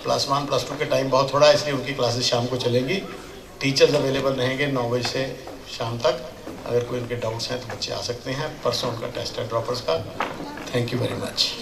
+1 +2 के टाइम बहुत थोड़ा है, इसलिए उनकी क्लासेस शाम को चलेंगी। टीचर्स अवेलेबल रहेंगे 9 बजे से शाम तक। अगर कोई उनके डाउट्स हैं तो बच्चे आ सकते हैं। परसों उनका टेस्ट है ड्रॉपर्स का। Thank you very much.